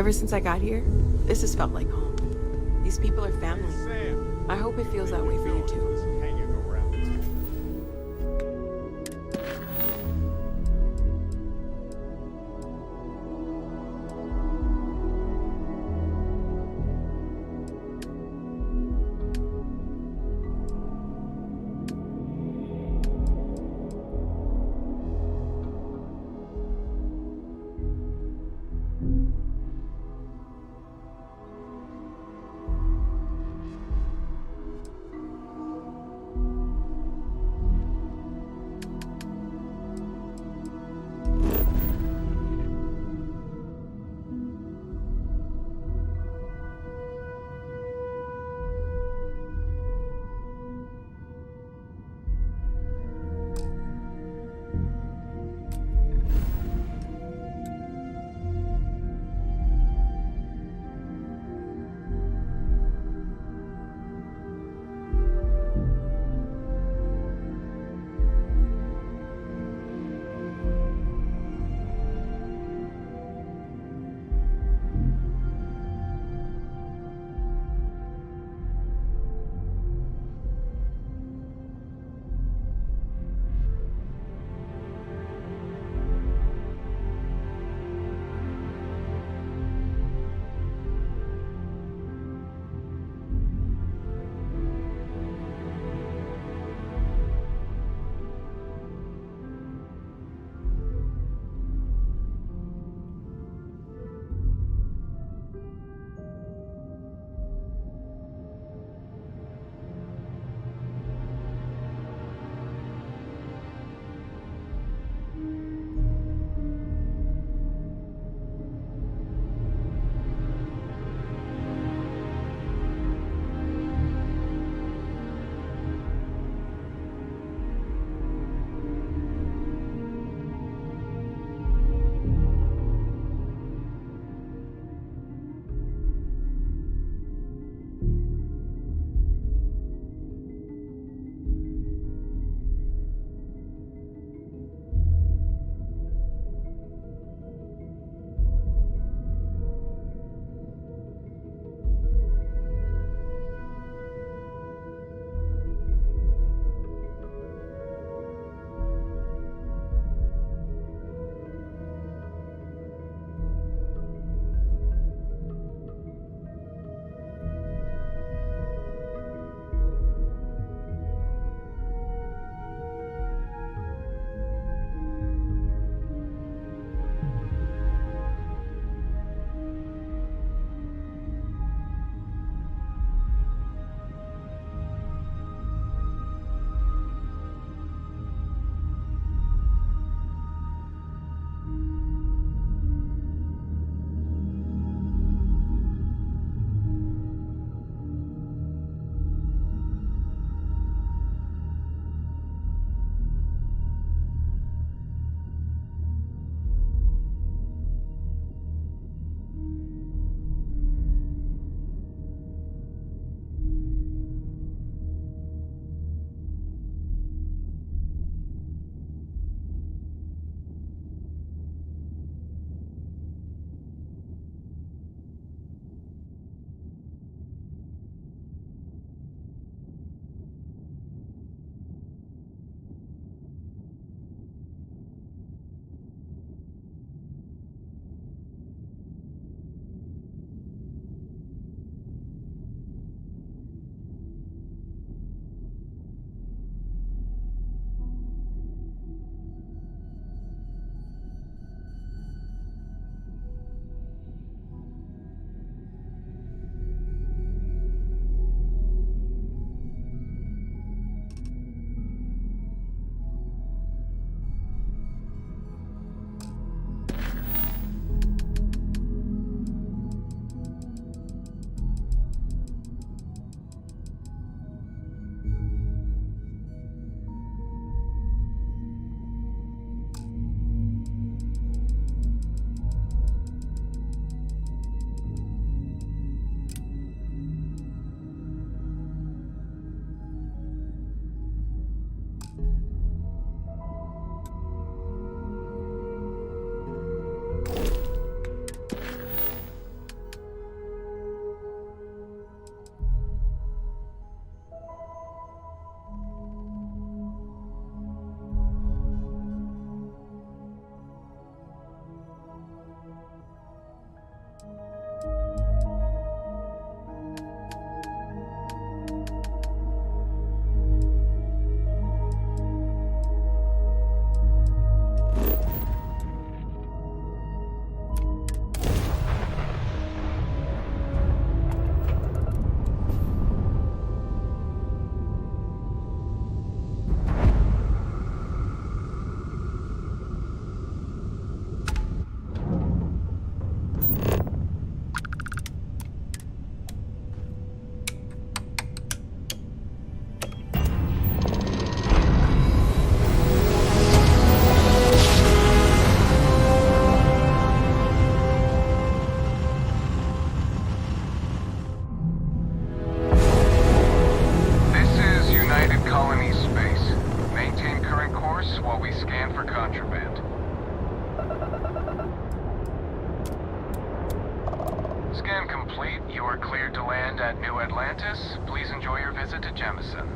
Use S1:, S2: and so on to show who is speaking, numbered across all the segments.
S1: Ever since I got here, this has felt like home. These people are family.
S2: Sam,
S1: I hope it feels that way for you too.
S2: just hanging around. are cleared to land at New Atlantis. Please enjoy your visit to Jemison.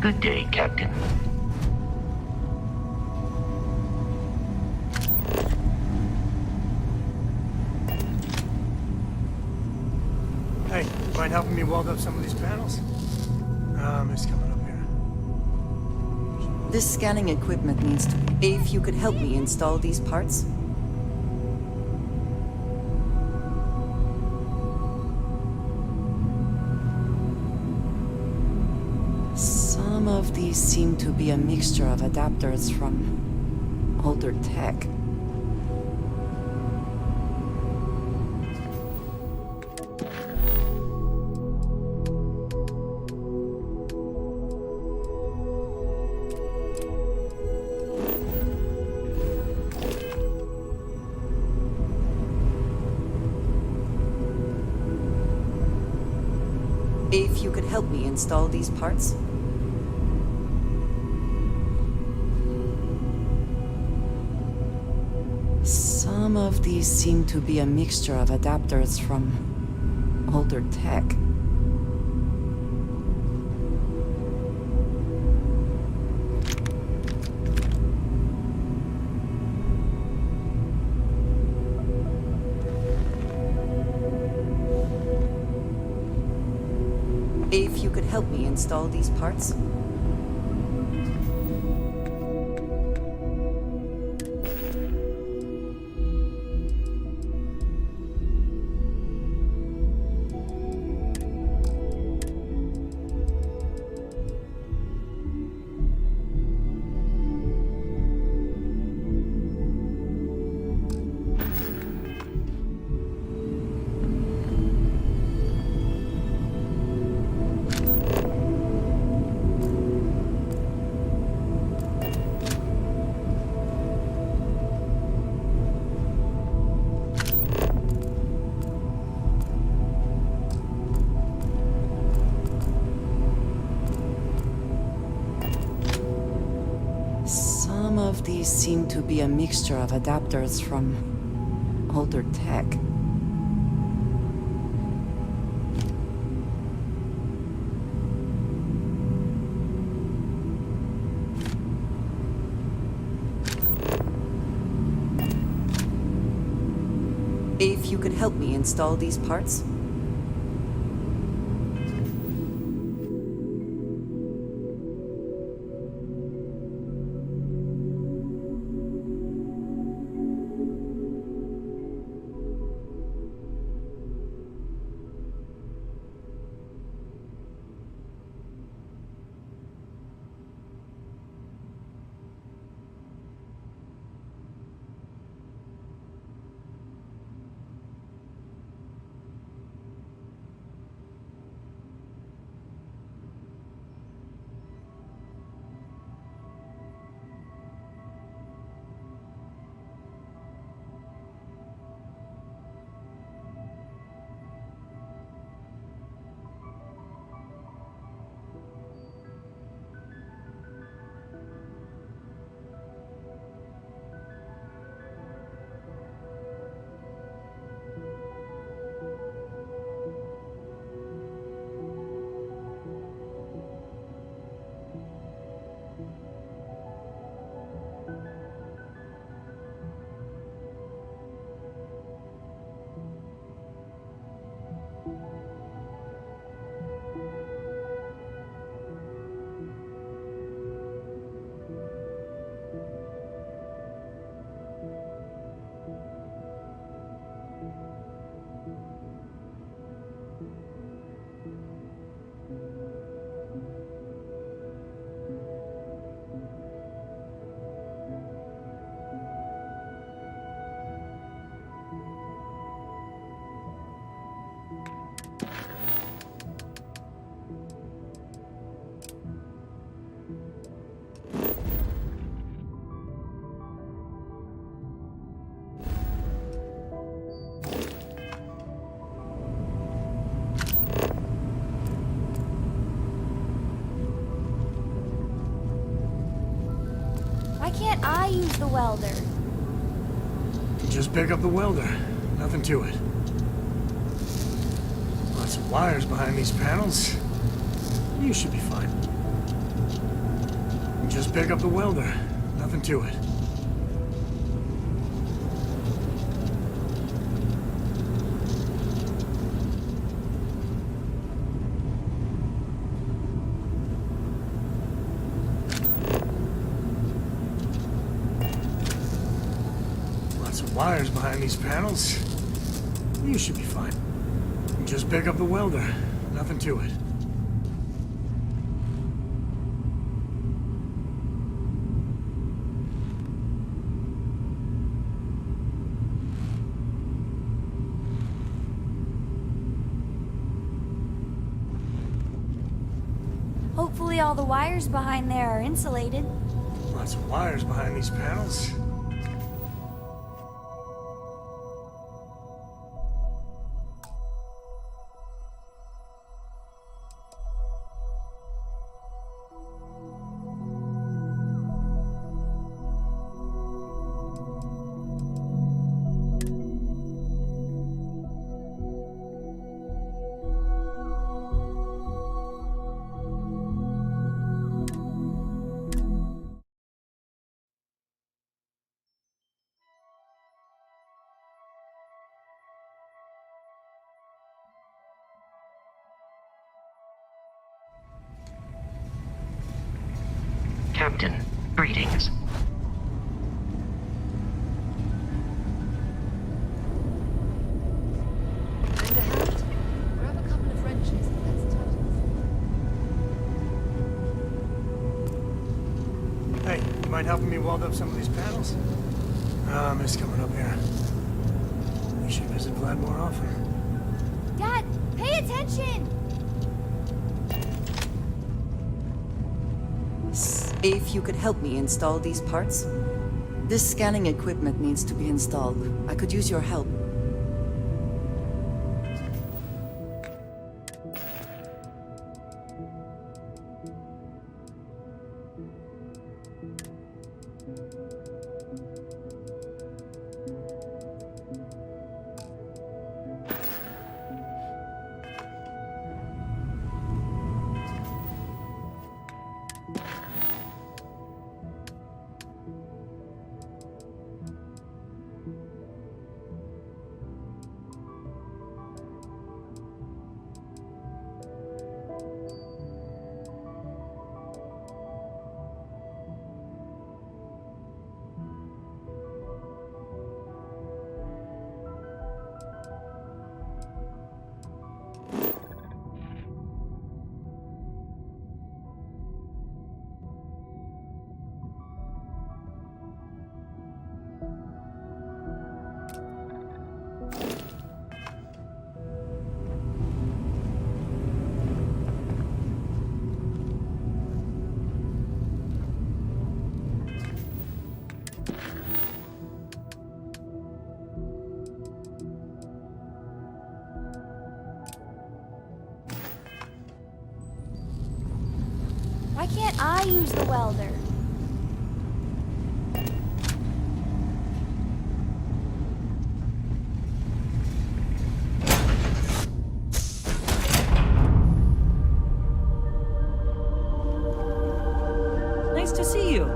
S3: Good day, Captain.
S4: Hey, mind helping me weld up some of these panels? It's coming up here.
S5: This scanning equipment needs to... If you could help me install these parts? Some of these seem to be a mixture of adapters from older tech. If you could help me install these parts? Some of these seem to be a mixture of adapters from older tech. If you could help me install these parts? Some of these seem to be a mixture of adapters from older tech. If you could help me install these parts?
S6: can't I use the welder?
S4: Just pick up the welder. Nothing to it. Lots of wires behind these panels. You should be fine. Just pick up the welder. Nothing to it. Wires behind these panels. You should be fine. Just pick up the welder. Nothing to it.
S6: Hopefully all the wires behind there are insulated.
S4: Lots of wires behind these panels.
S3: Captain, greetings.
S7: And a hat. Grab a couple of wrenches and let's tighten.
S4: Hey, you mind helping me weld up some of these panels? Mist coming up here. We should visit Vlad more often.
S6: Dad, pay attention!
S5: If you could help me install these parts? This scanning equipment needs to be installed. I could use your help.
S6: Why can't I use the welder?
S5: Nice to see you.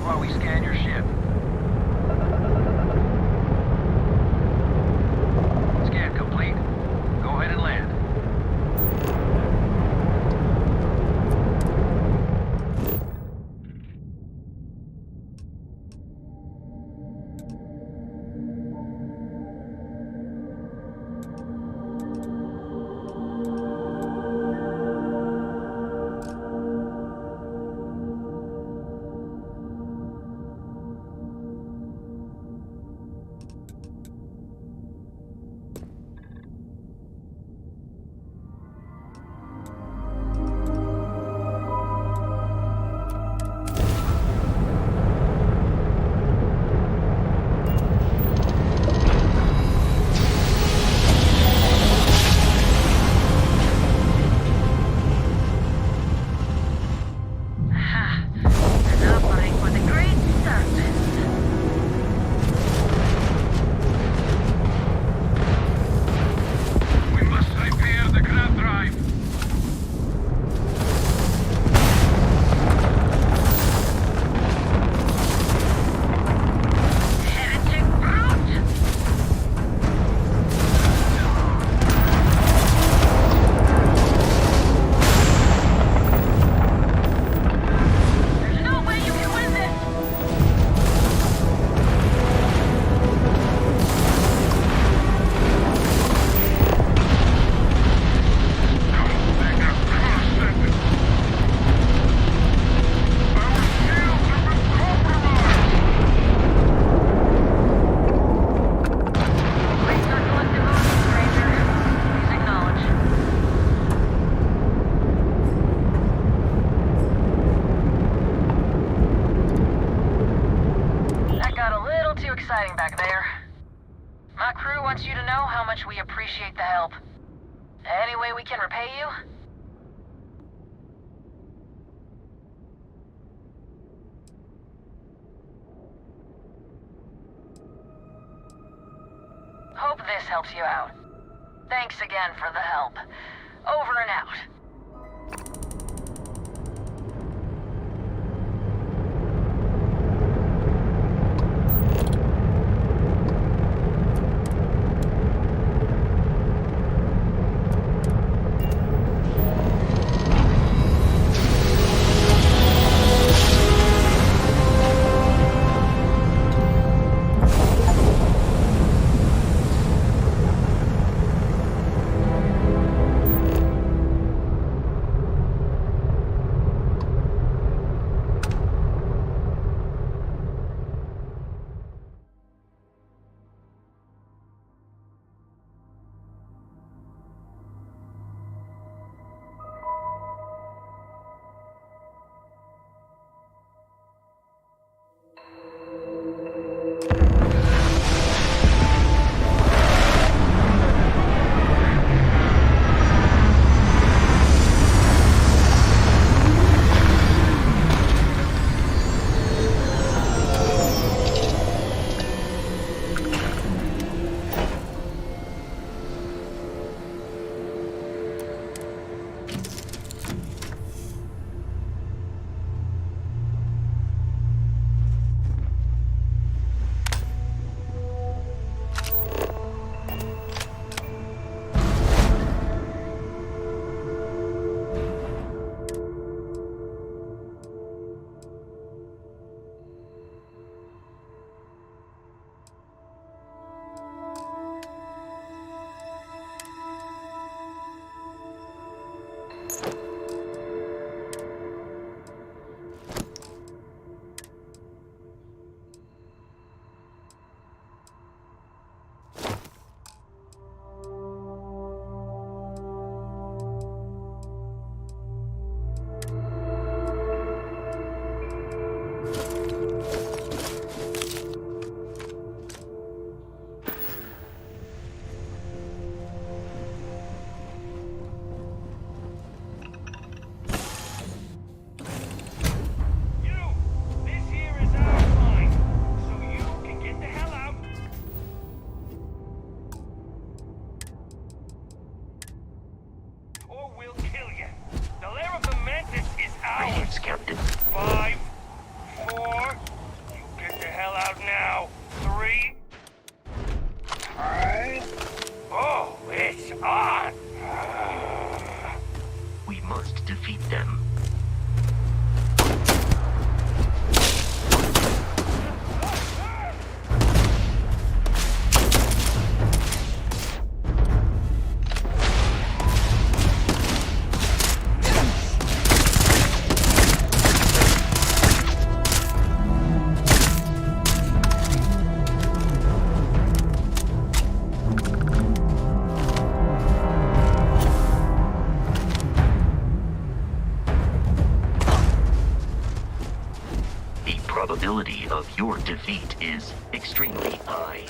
S2: hold while we scan your ship. Scan complete. Go ahead and land. Back there. My crew wants you to know how much we appreciate the help. Any way we can repay you? Hope this helps you out. Thanks again for the help. Over and out.
S3: of defeat is extremely high.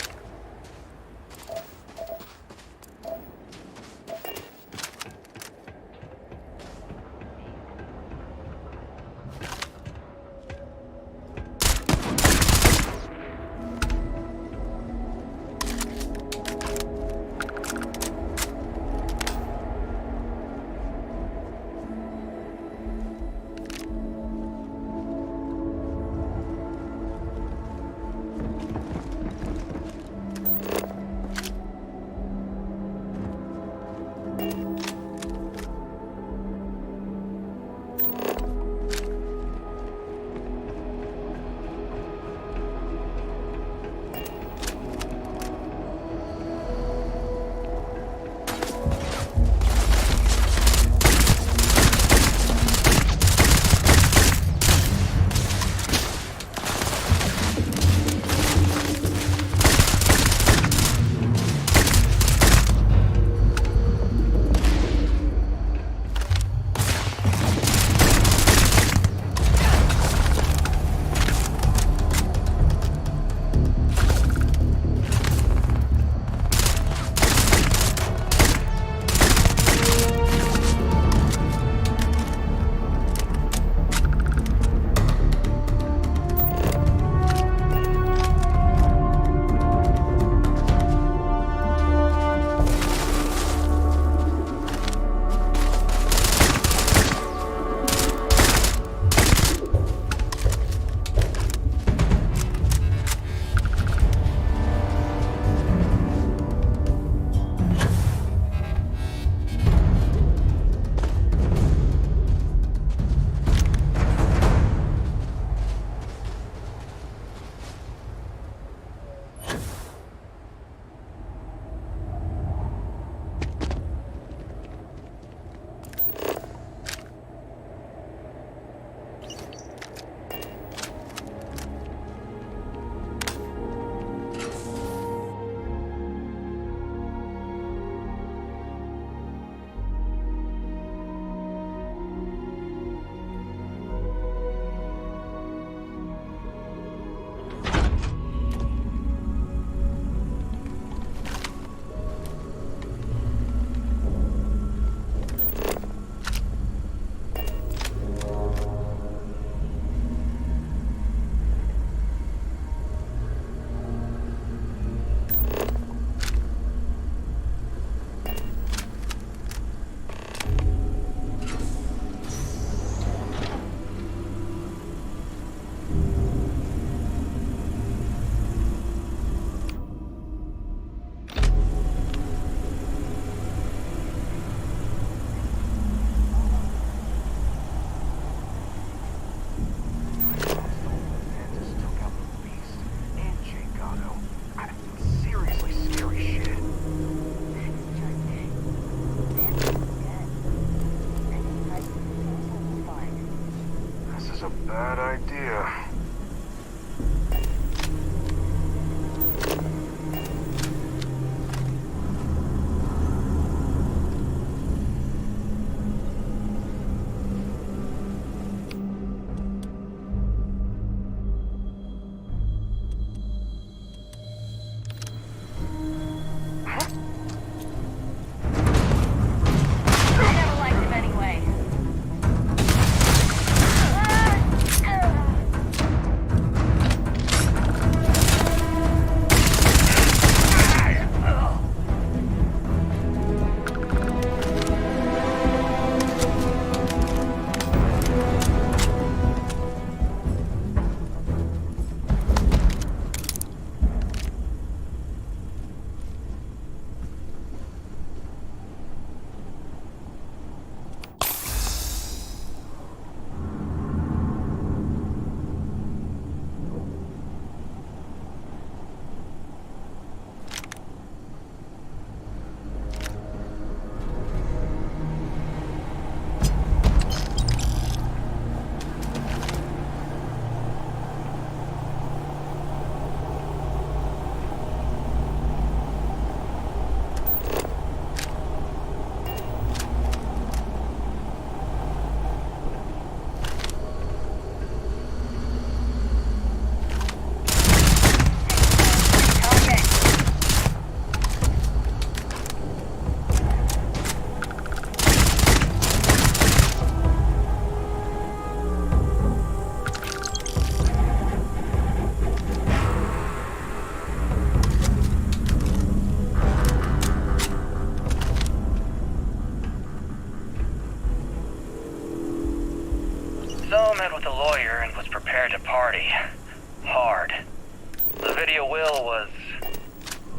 S8: video will was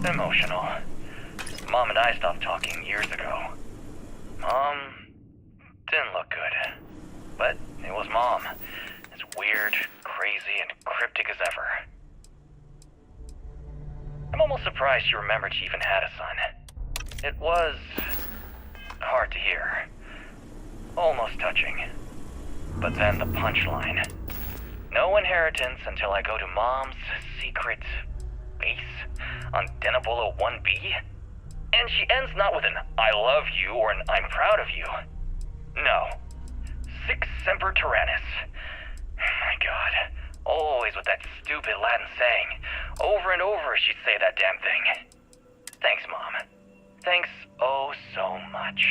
S8: emotional. Mom and I stopped talking years ago. Mom didn't look good. But it was Mom. As weird, crazy, and cryptic as ever. I'm almost surprised she remembered she even had a son. It was hard to hear. Almost touching. But then the punchline. No inheritance until I go to Mom's secret base on Denabolo 1B. And she ends not with an I love you or an I'm proud of you. No. Sic semper tyrannis. My God. Always with that stupid Latin saying. Over and over she'd say that damn thing. Thanks, Mom. Thanks oh so much.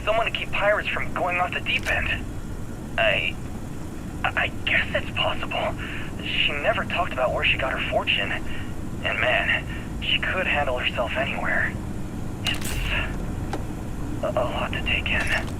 S8: Someone to keep pirates from going off the deep end. I guess it's possible. She never talked about where she got her fortune. And man, she could handle herself anywhere. It's a lot to take in.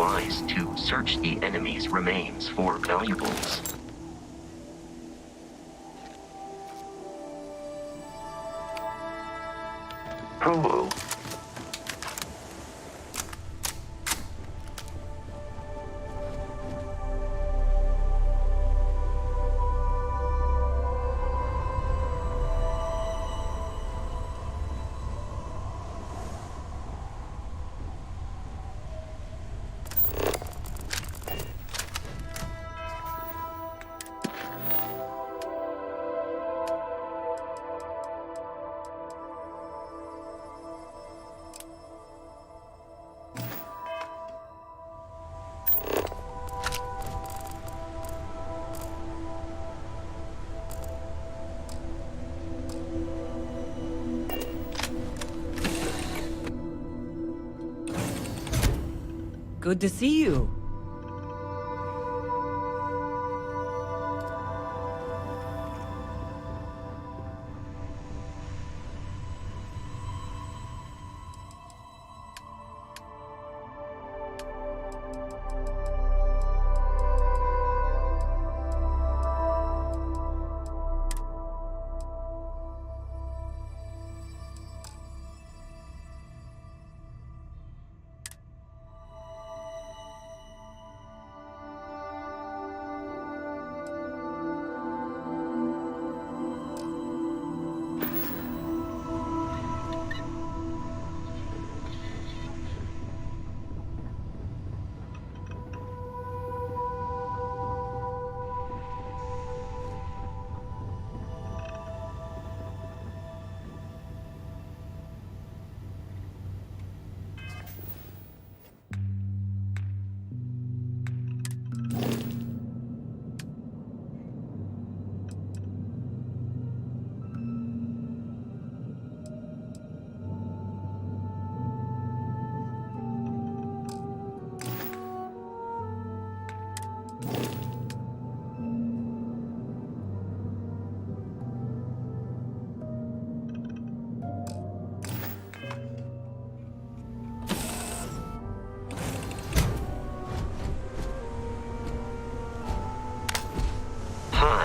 S3: wise to search the enemy's remains for valuables. Hello.
S5: Good to see you.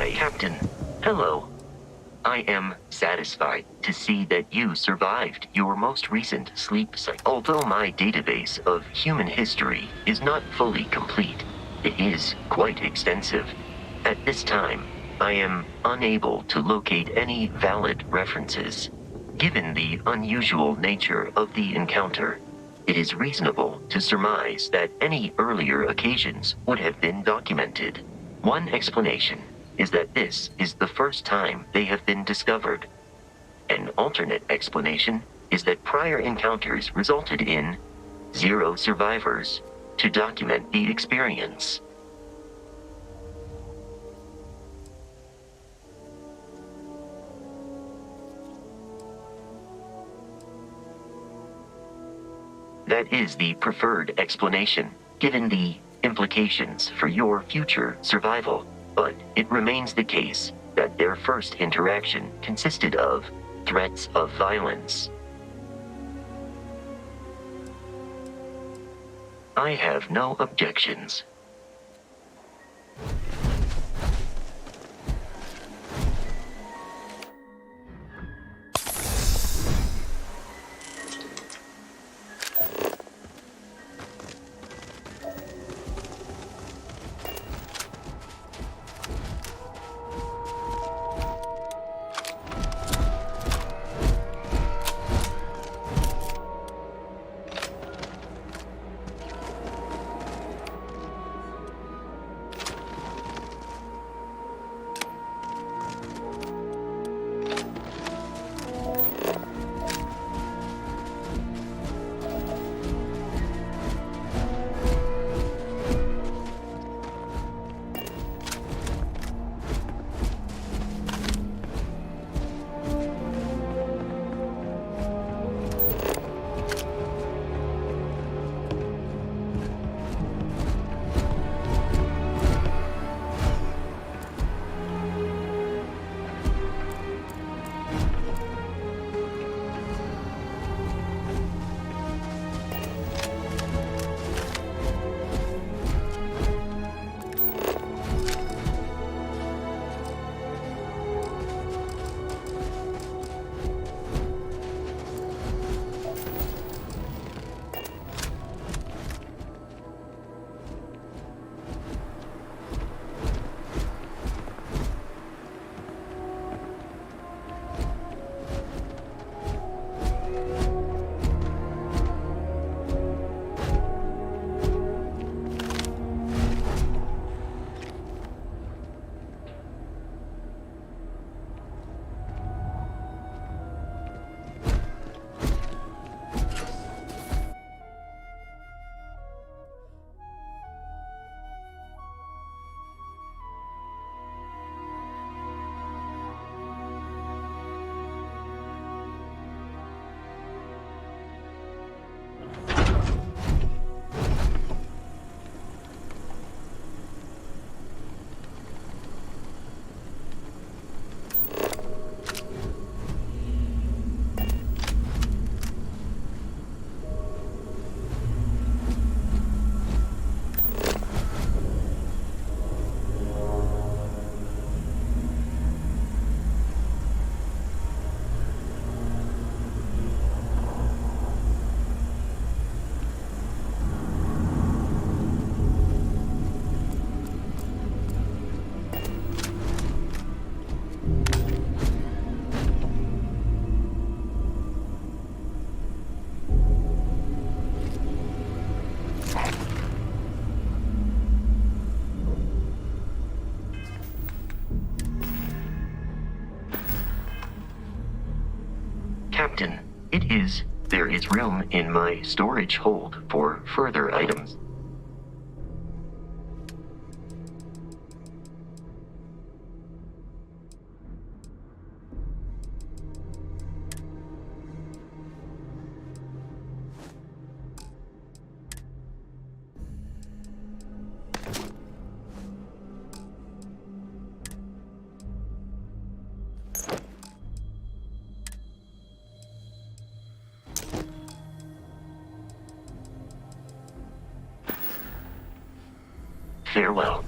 S5: Hi, Captain. Hello. I am satisfied to see that you survived your most recent sleep cycle. Although my database of human history is not fully complete, it is quite extensive. At this time, I am unable to locate any valid references. Given the unusual nature of the encounter, it is reasonable to surmise that any earlier occasions would have been documented. One explanation is that this is the first time they have been discovered. An alternate explanation is that prior encounters resulted in 0 survivors to document the experience. That is the preferred explanation, given the implications for your future survival. But it remains the case that their first interaction consisted of threats of violence. I have no objections. there is room in my storage hold for further items. Farewell.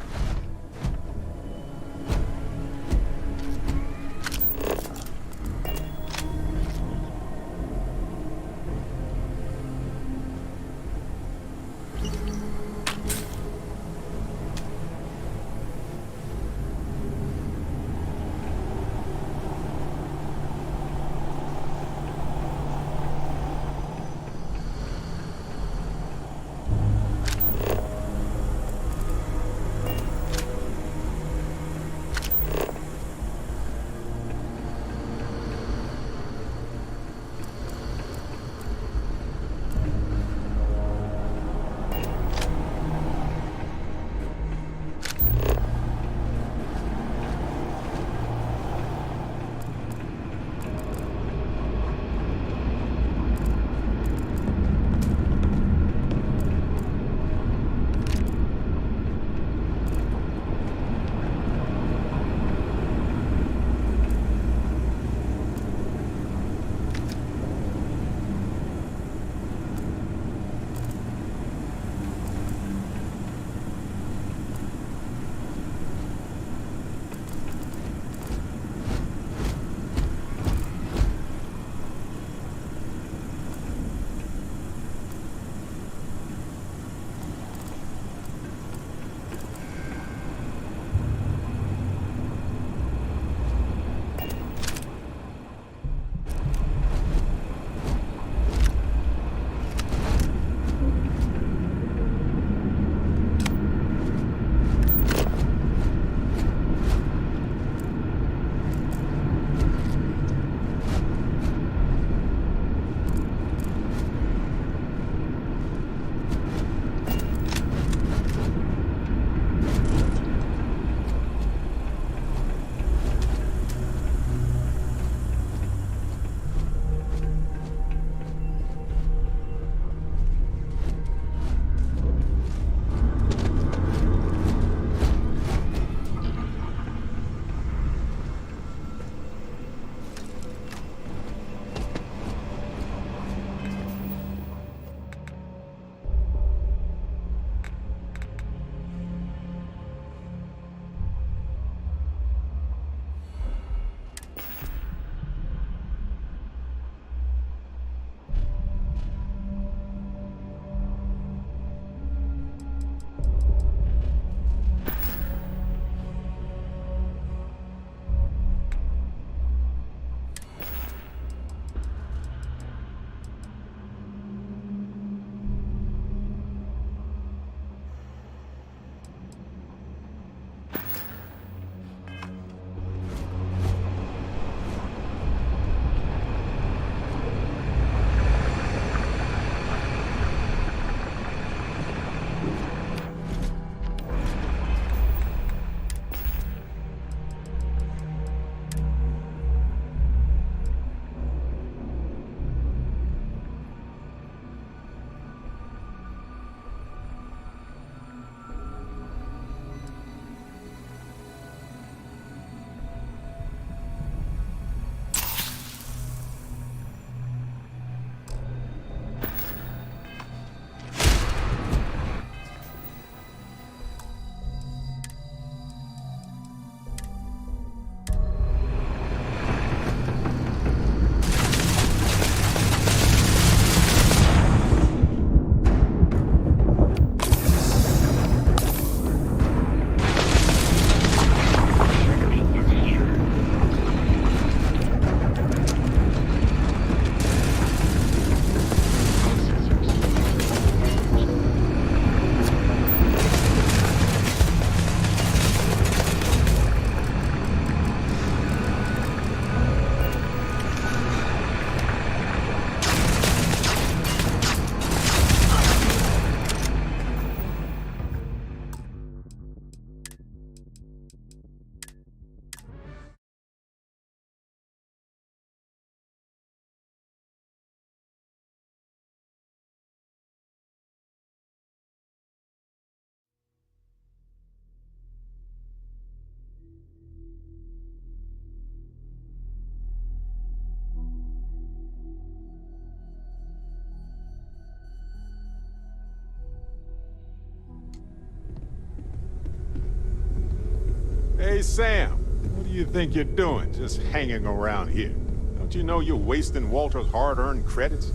S9: Hey, Sam. What do you think you're doing, just hanging around here? Don't you know you're wasting Walter's hard-earned credits?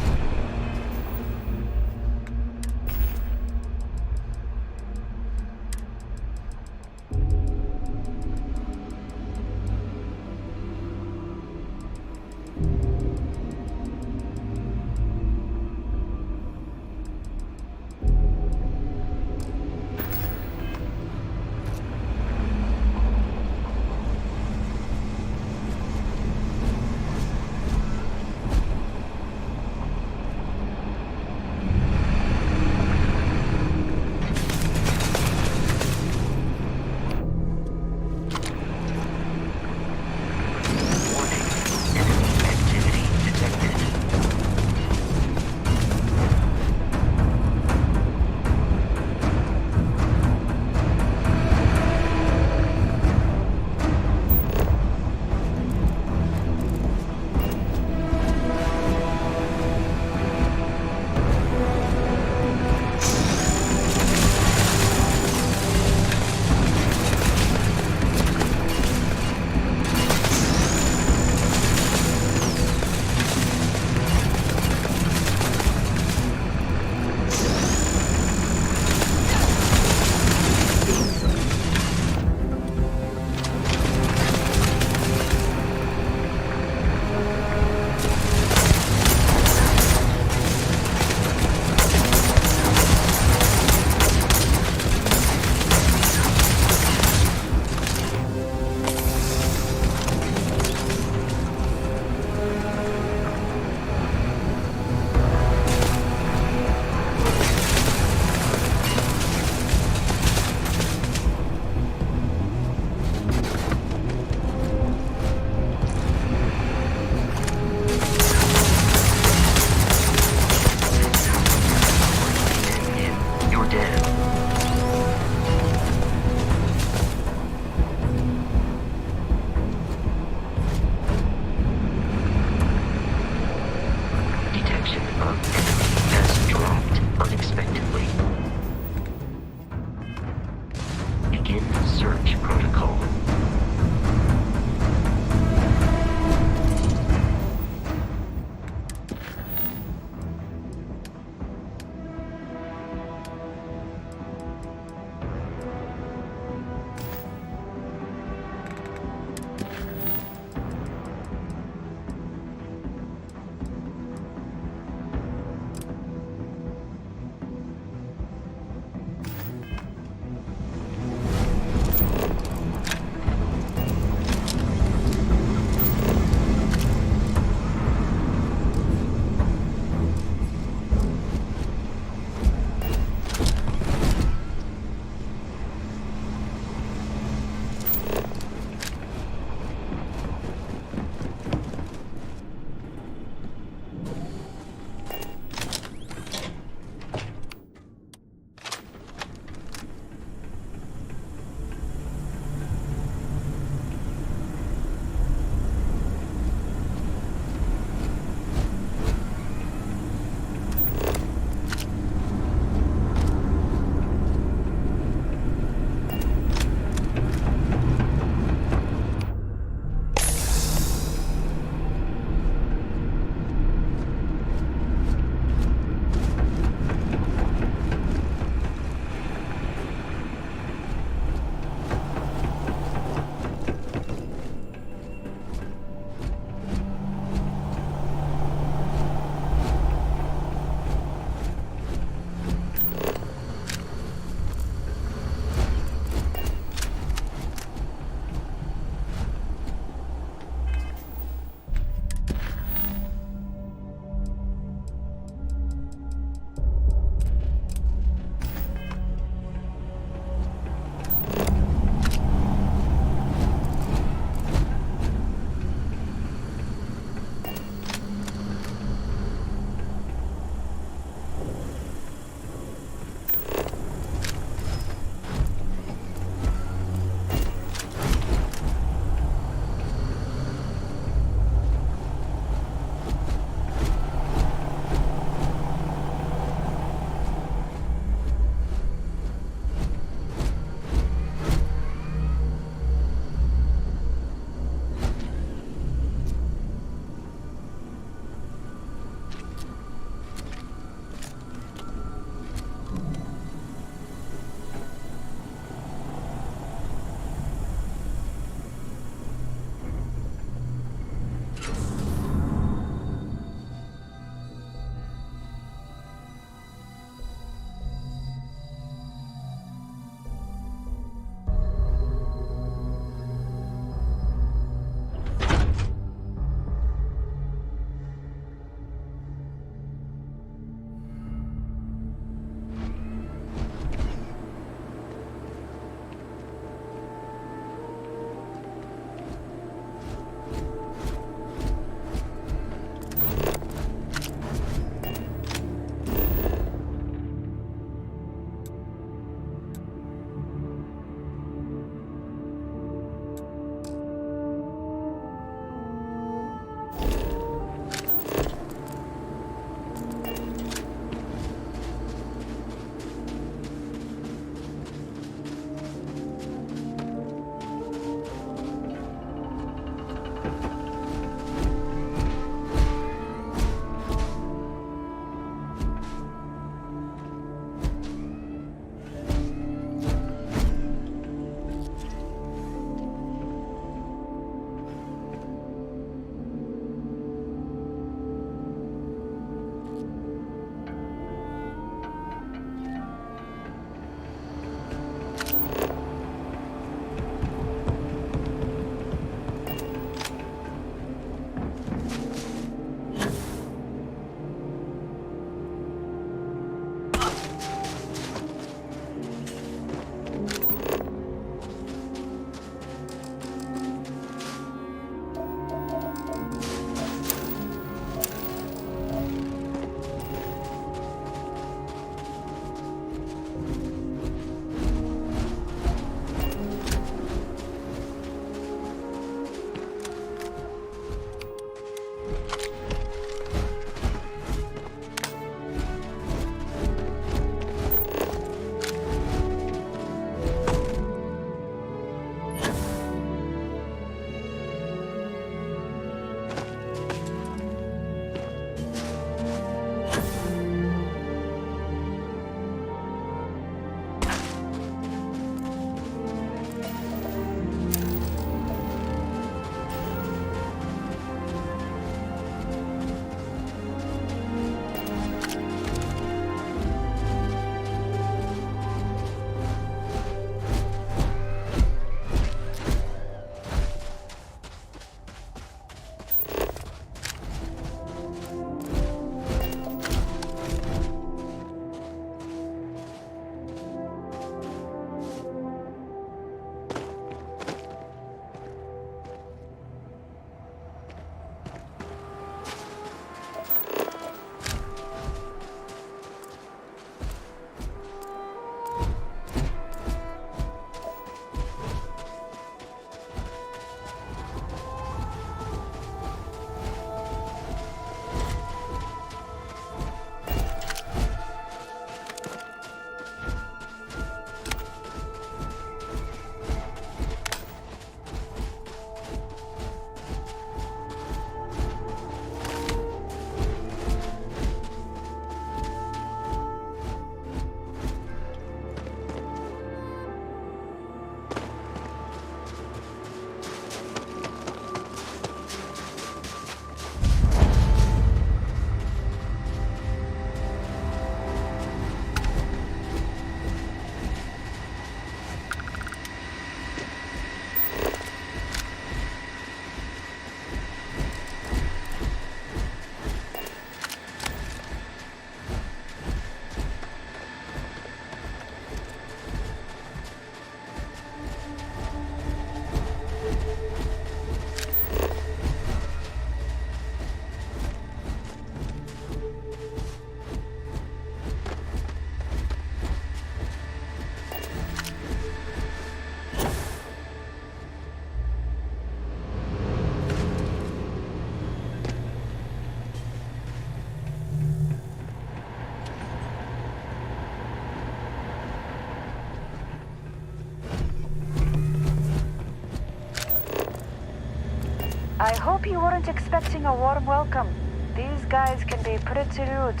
S10: I hope you weren't expecting a warm welcome. These guys can be pretty rude.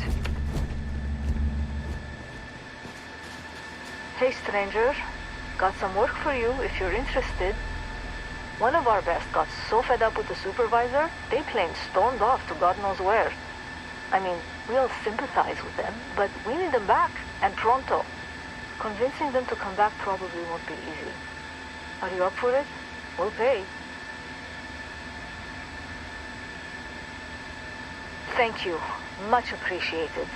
S10: Hey, stranger. Got some work for you if you're interested. One of our best got so fed up with the supervisor, they plain stormed off to God knows where. I mean, we'll sympathize with them, but we need them back, and pronto. Convincing them to come back probably won't be easy. Are you up for it? We'll pay. Thank you. Much appreciated.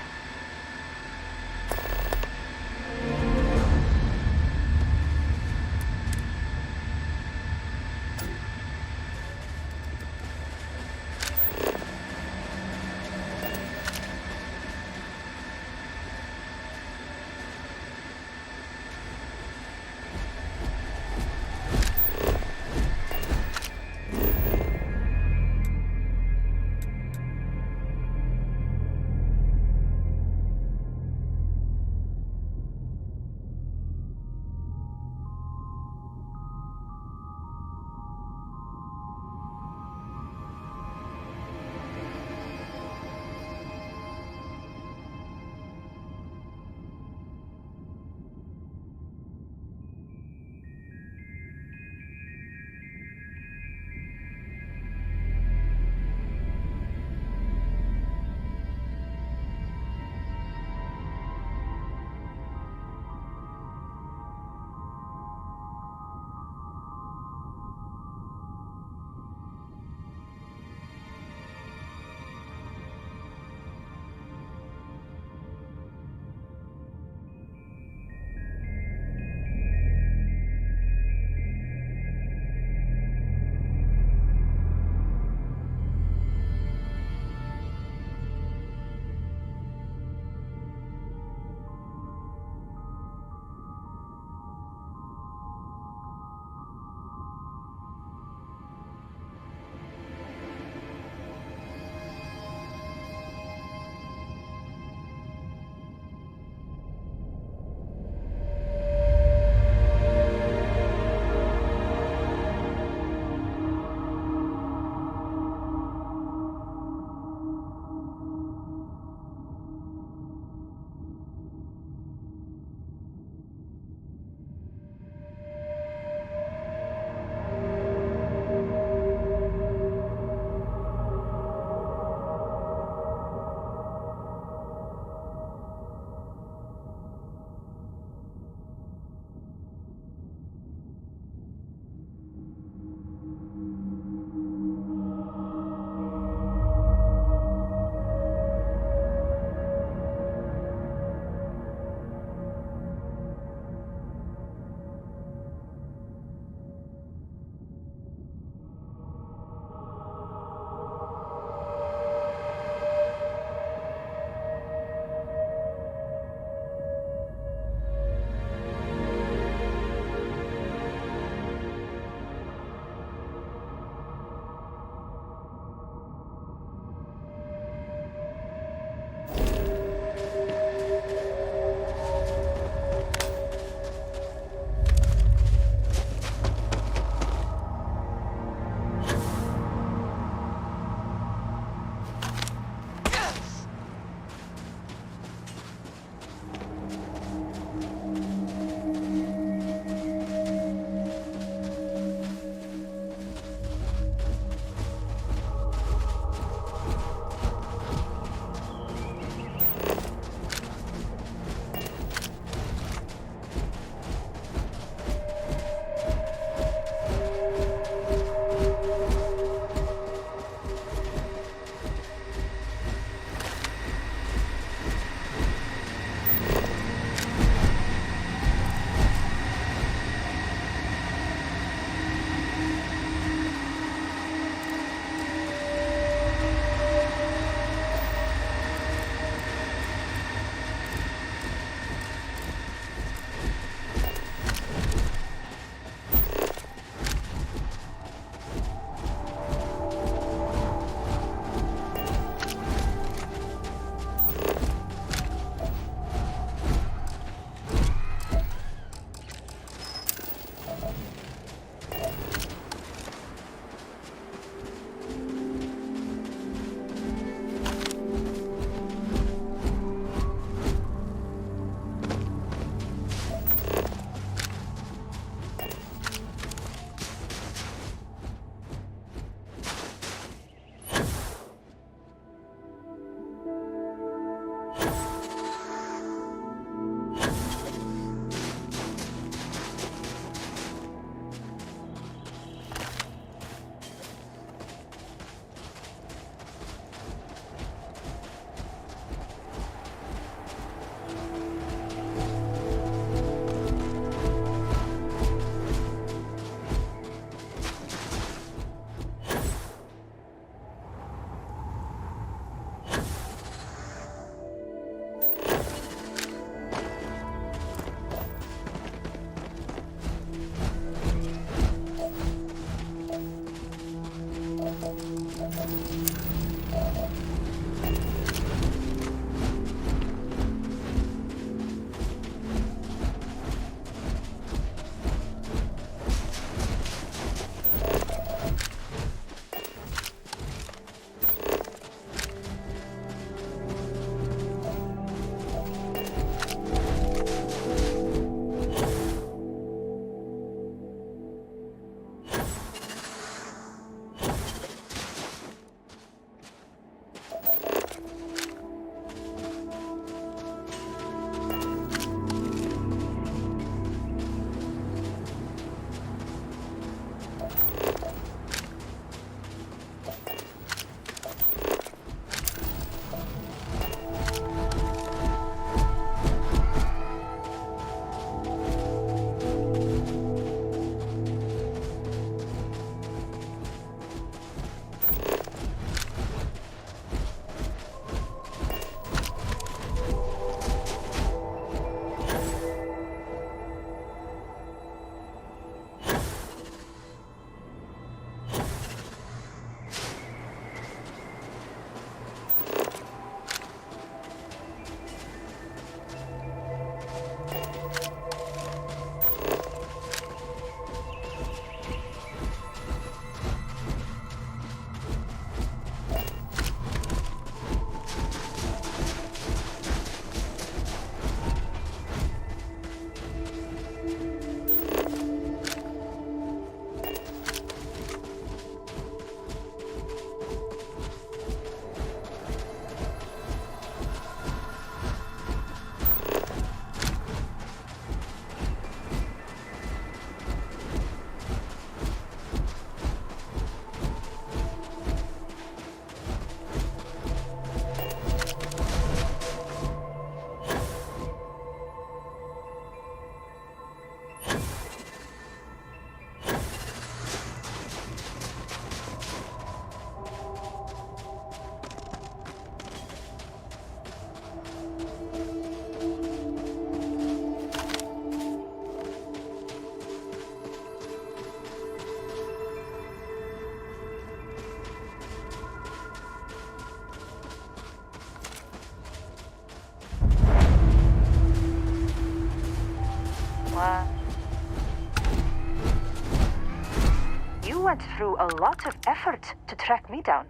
S10: went through a lot of effort to track me down.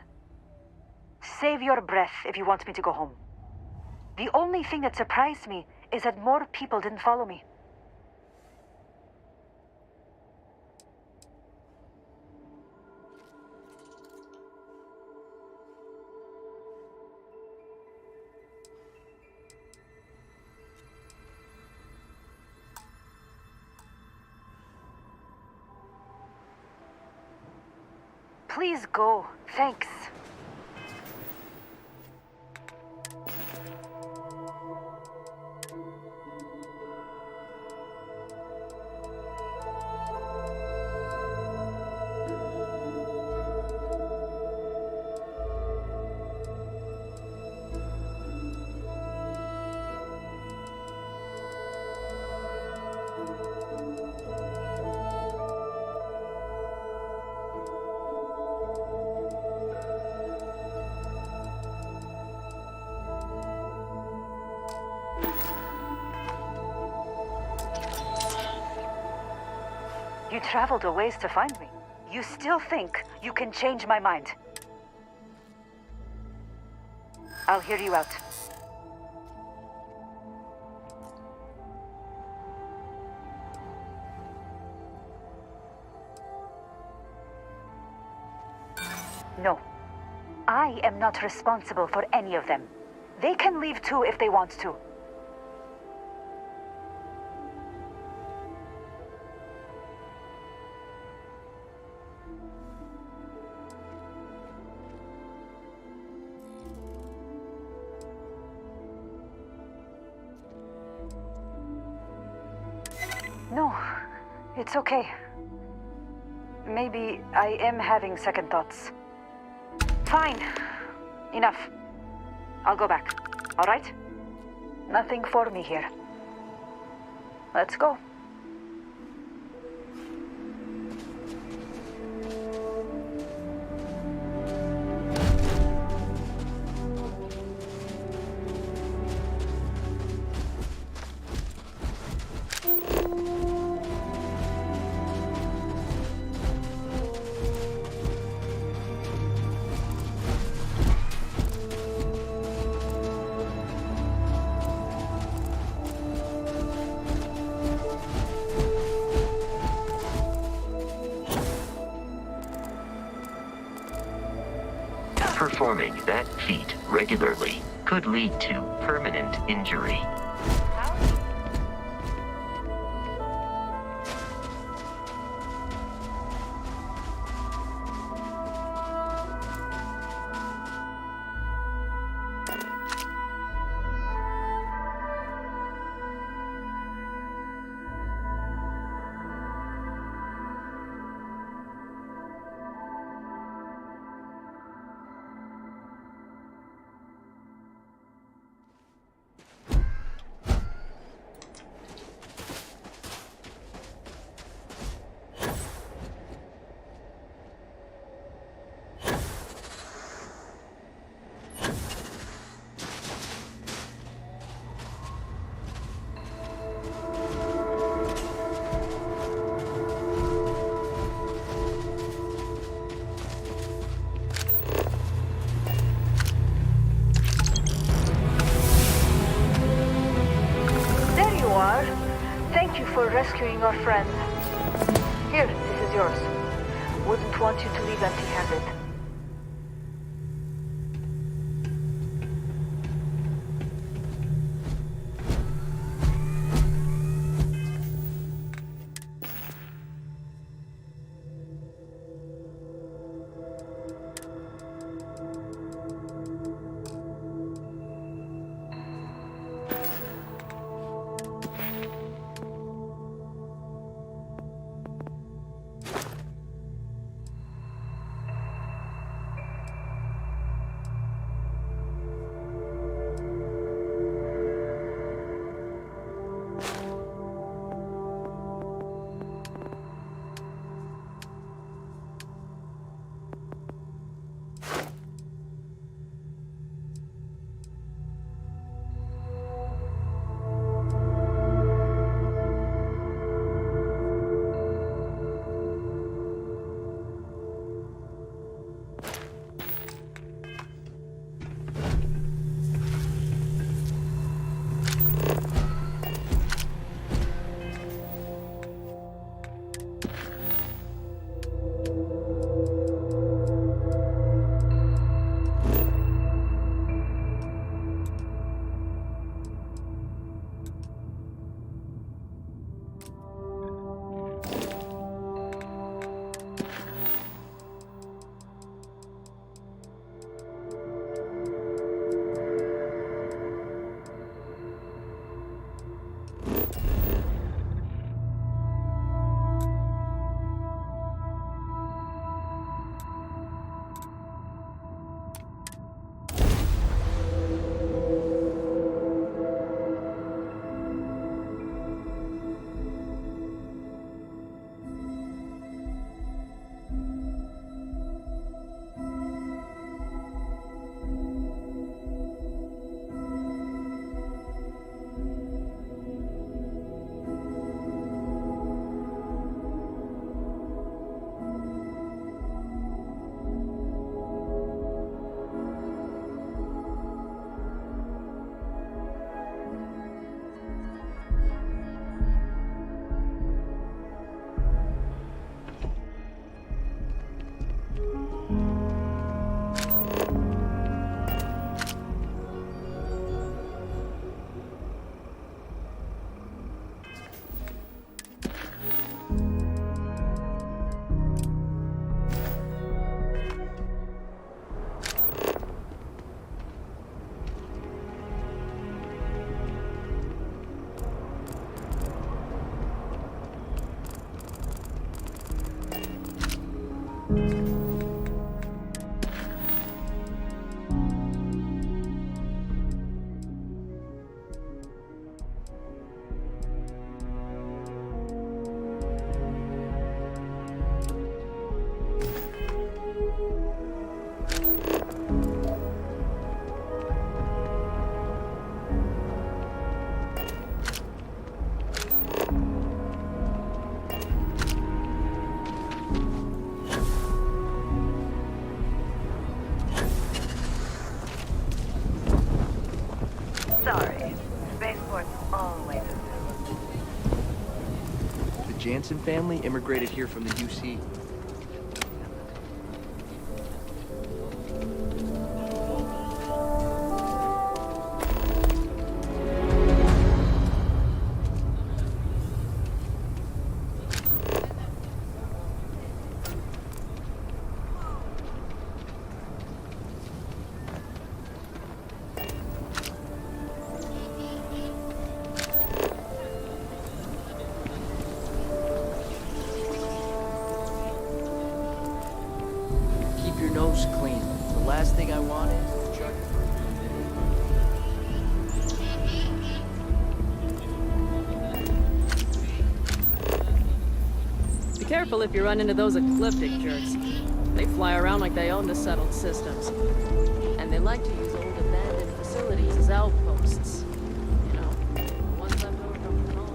S10: Save your breath if you want me to go home. The only thing that surprised me is that more people didn't follow me. Please go. Thanks. You traveled a ways to find me. You still think you can change my mind? I'll hear you out. No. I am not responsible for any of them. They can leave too if they want to. No, it's okay. Maybe I am having second thoughts. Fine. Enough. I'll go back. All right? Nothing for me here. Let's go.
S5: Performing that feat regularly could lead to permanent injury. For rescuing our friend. Here, this is yours. Wouldn't want you to leave empty-handed.
S10: Sorry. Spaceport's always
S11: The Jansen family immigrated here from the UC. Keep your nose clean. The last thing I want is jug.
S1: Be careful if you run into those ecliptic jerks. They fly around like they own the settled systems. And they like to use old abandoned facilities as outposts. You know, ones left over from the colony.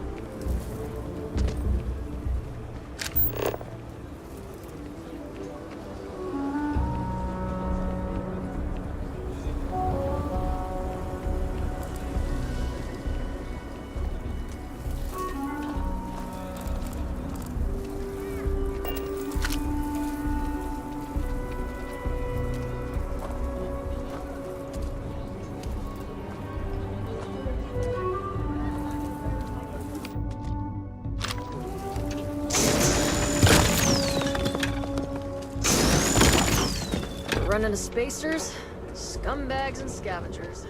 S1: Run into spacers, scumbags, and scavengers.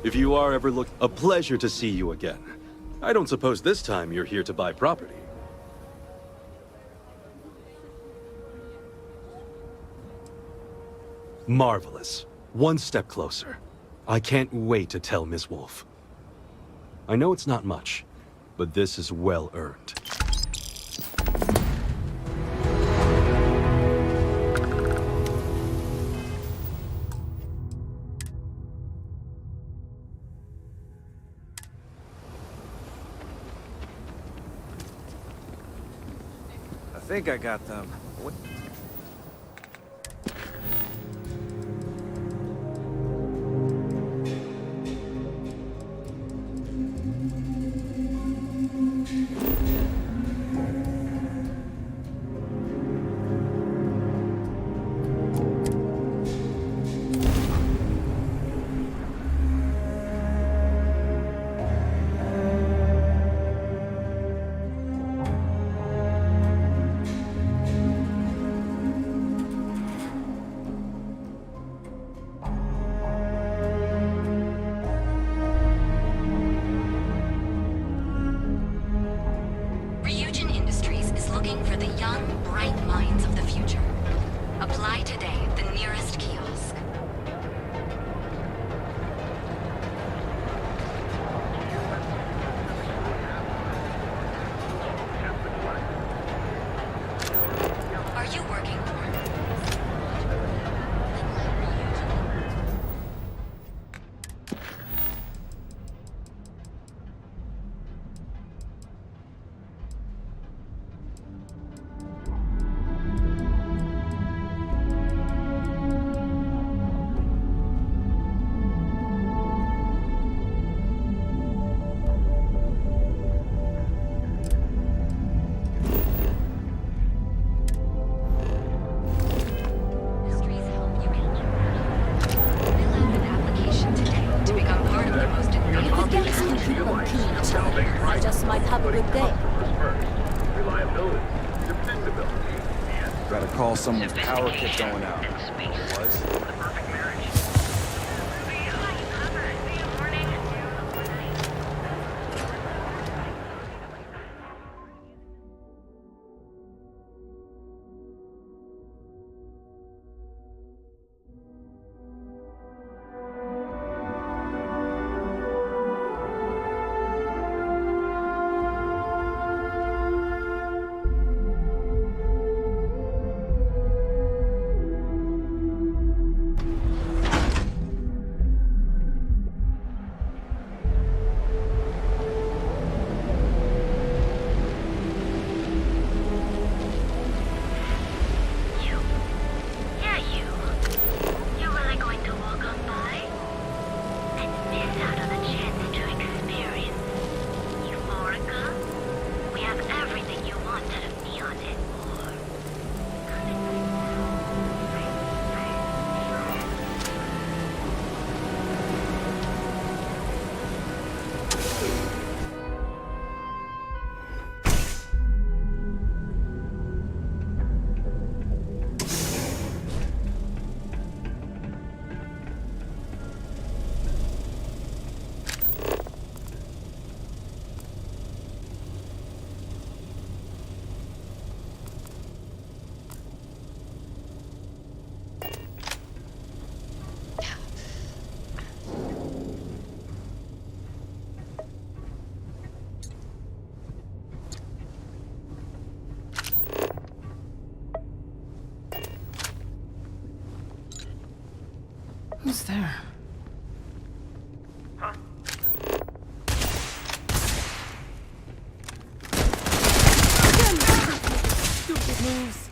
S12: If you are ever a pleasure to see you again. I don't suppose this time you're here to buy property. Marvelous. One step closer. I can't wait to tell Ms. Wolf. I know it's not much, but this is well earned.
S11: I think I got them. What?
S2: you working for?
S6: Just might have a good day.
S13: Gotta call someone's power kit going out. Was?
S7: Who's there?
S6: Stupid moves.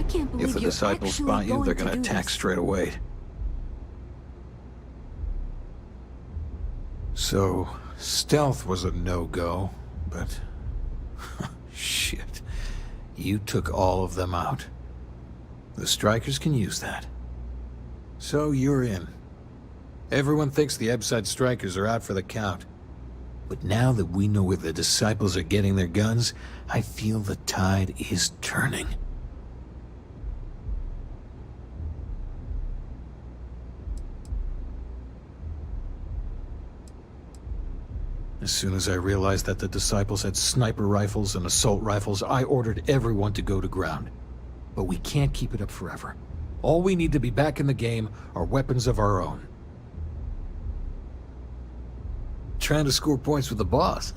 S7: I can't believe
S14: If the
S7: you're
S14: disciples
S7: actually
S14: spot you, they're
S7: going
S14: gonna
S7: to do
S14: attack
S7: this.
S14: straight away. So, stealth was a no-go, but... shit. You took all of them out. The strikers can use that. So you're in. Everyone thinks the Ebside strikers are out for the count. But now that we know where the disciples are getting their guns, I feel the tide is turning. As soon as I realized that the disciples had sniper rifles and assault rifles, I ordered everyone to go to ground. But we can't keep it up forever. All we need to be back in the game are weapons of our own. Trying to score points with the boss.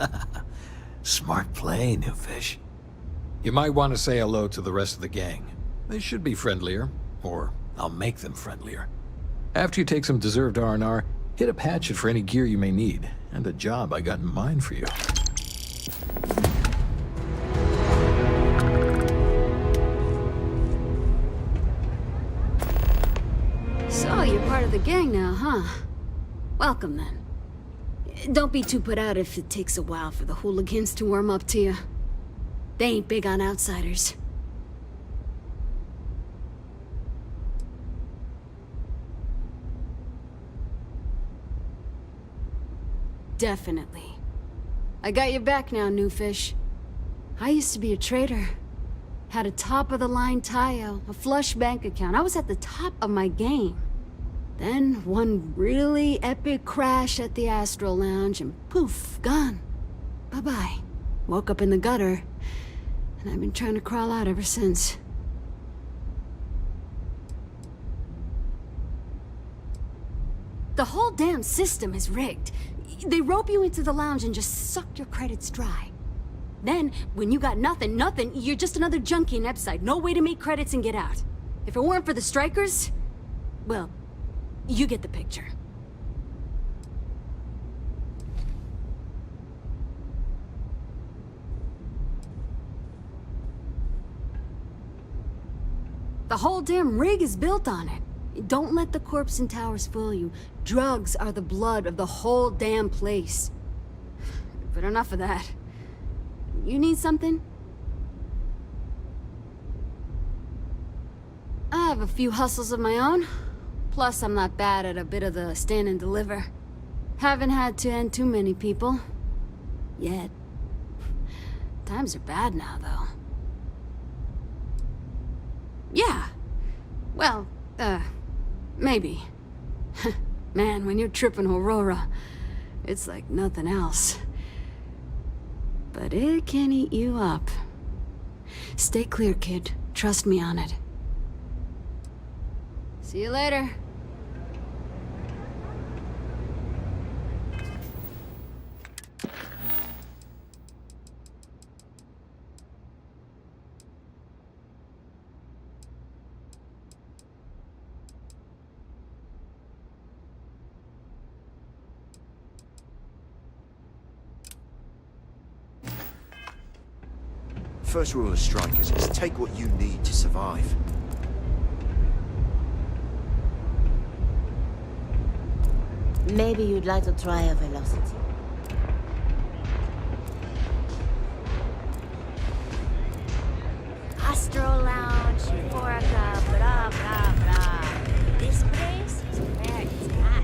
S14: Smart play, new fish. You might want to say hello to the rest of the gang. They should be friendlier, or I'll make them friendlier. After you take some deserved R&R, hit up Hatchet for any gear you may need, and a job I got in mind for you.
S7: So, you're part of the gang now, huh? Welcome, then. Don't be too put out if it takes a while for the hooligans to warm up to you. They ain't big on outsiders. Definitely. I got your back now, new fish. I used to be a trader. Had a top-of-the-line tie-out, a flush bank account. I was at the top of my game. Then, one really epic crash at the Astro Lounge, and poof, gone. Bye-bye. Woke up in the gutter, and I've been trying to crawl out ever since. The whole damn system is rigged. They rope you into the lounge and just suck your credits dry. Then, when you got nothing, you're just another junkie in Ebside. No way to make credits and get out. If it weren't for the strikers, well, you get the picture. The whole damn rig is built on it. Don't let the corpse and towers fool you. Drugs are the blood of the whole damn place. But enough of that. You need something? I have a few hustles of my own. Plus, I'm not bad at a bit of the stand and deliver. Haven't had to end too many people. Yet. Times are bad now, though. Yeah. Well, maybe. Man, when you're tripping Aurora, it's like nothing else. But it can eat you up. Stay clear, kid. Trust me on it. See you later.
S15: First rule of strikers is take what you need to survive.
S16: Maybe you'd like to try a velocity. Astro Lounge, Euphorica, blah, blah, blah. This place is where it's at.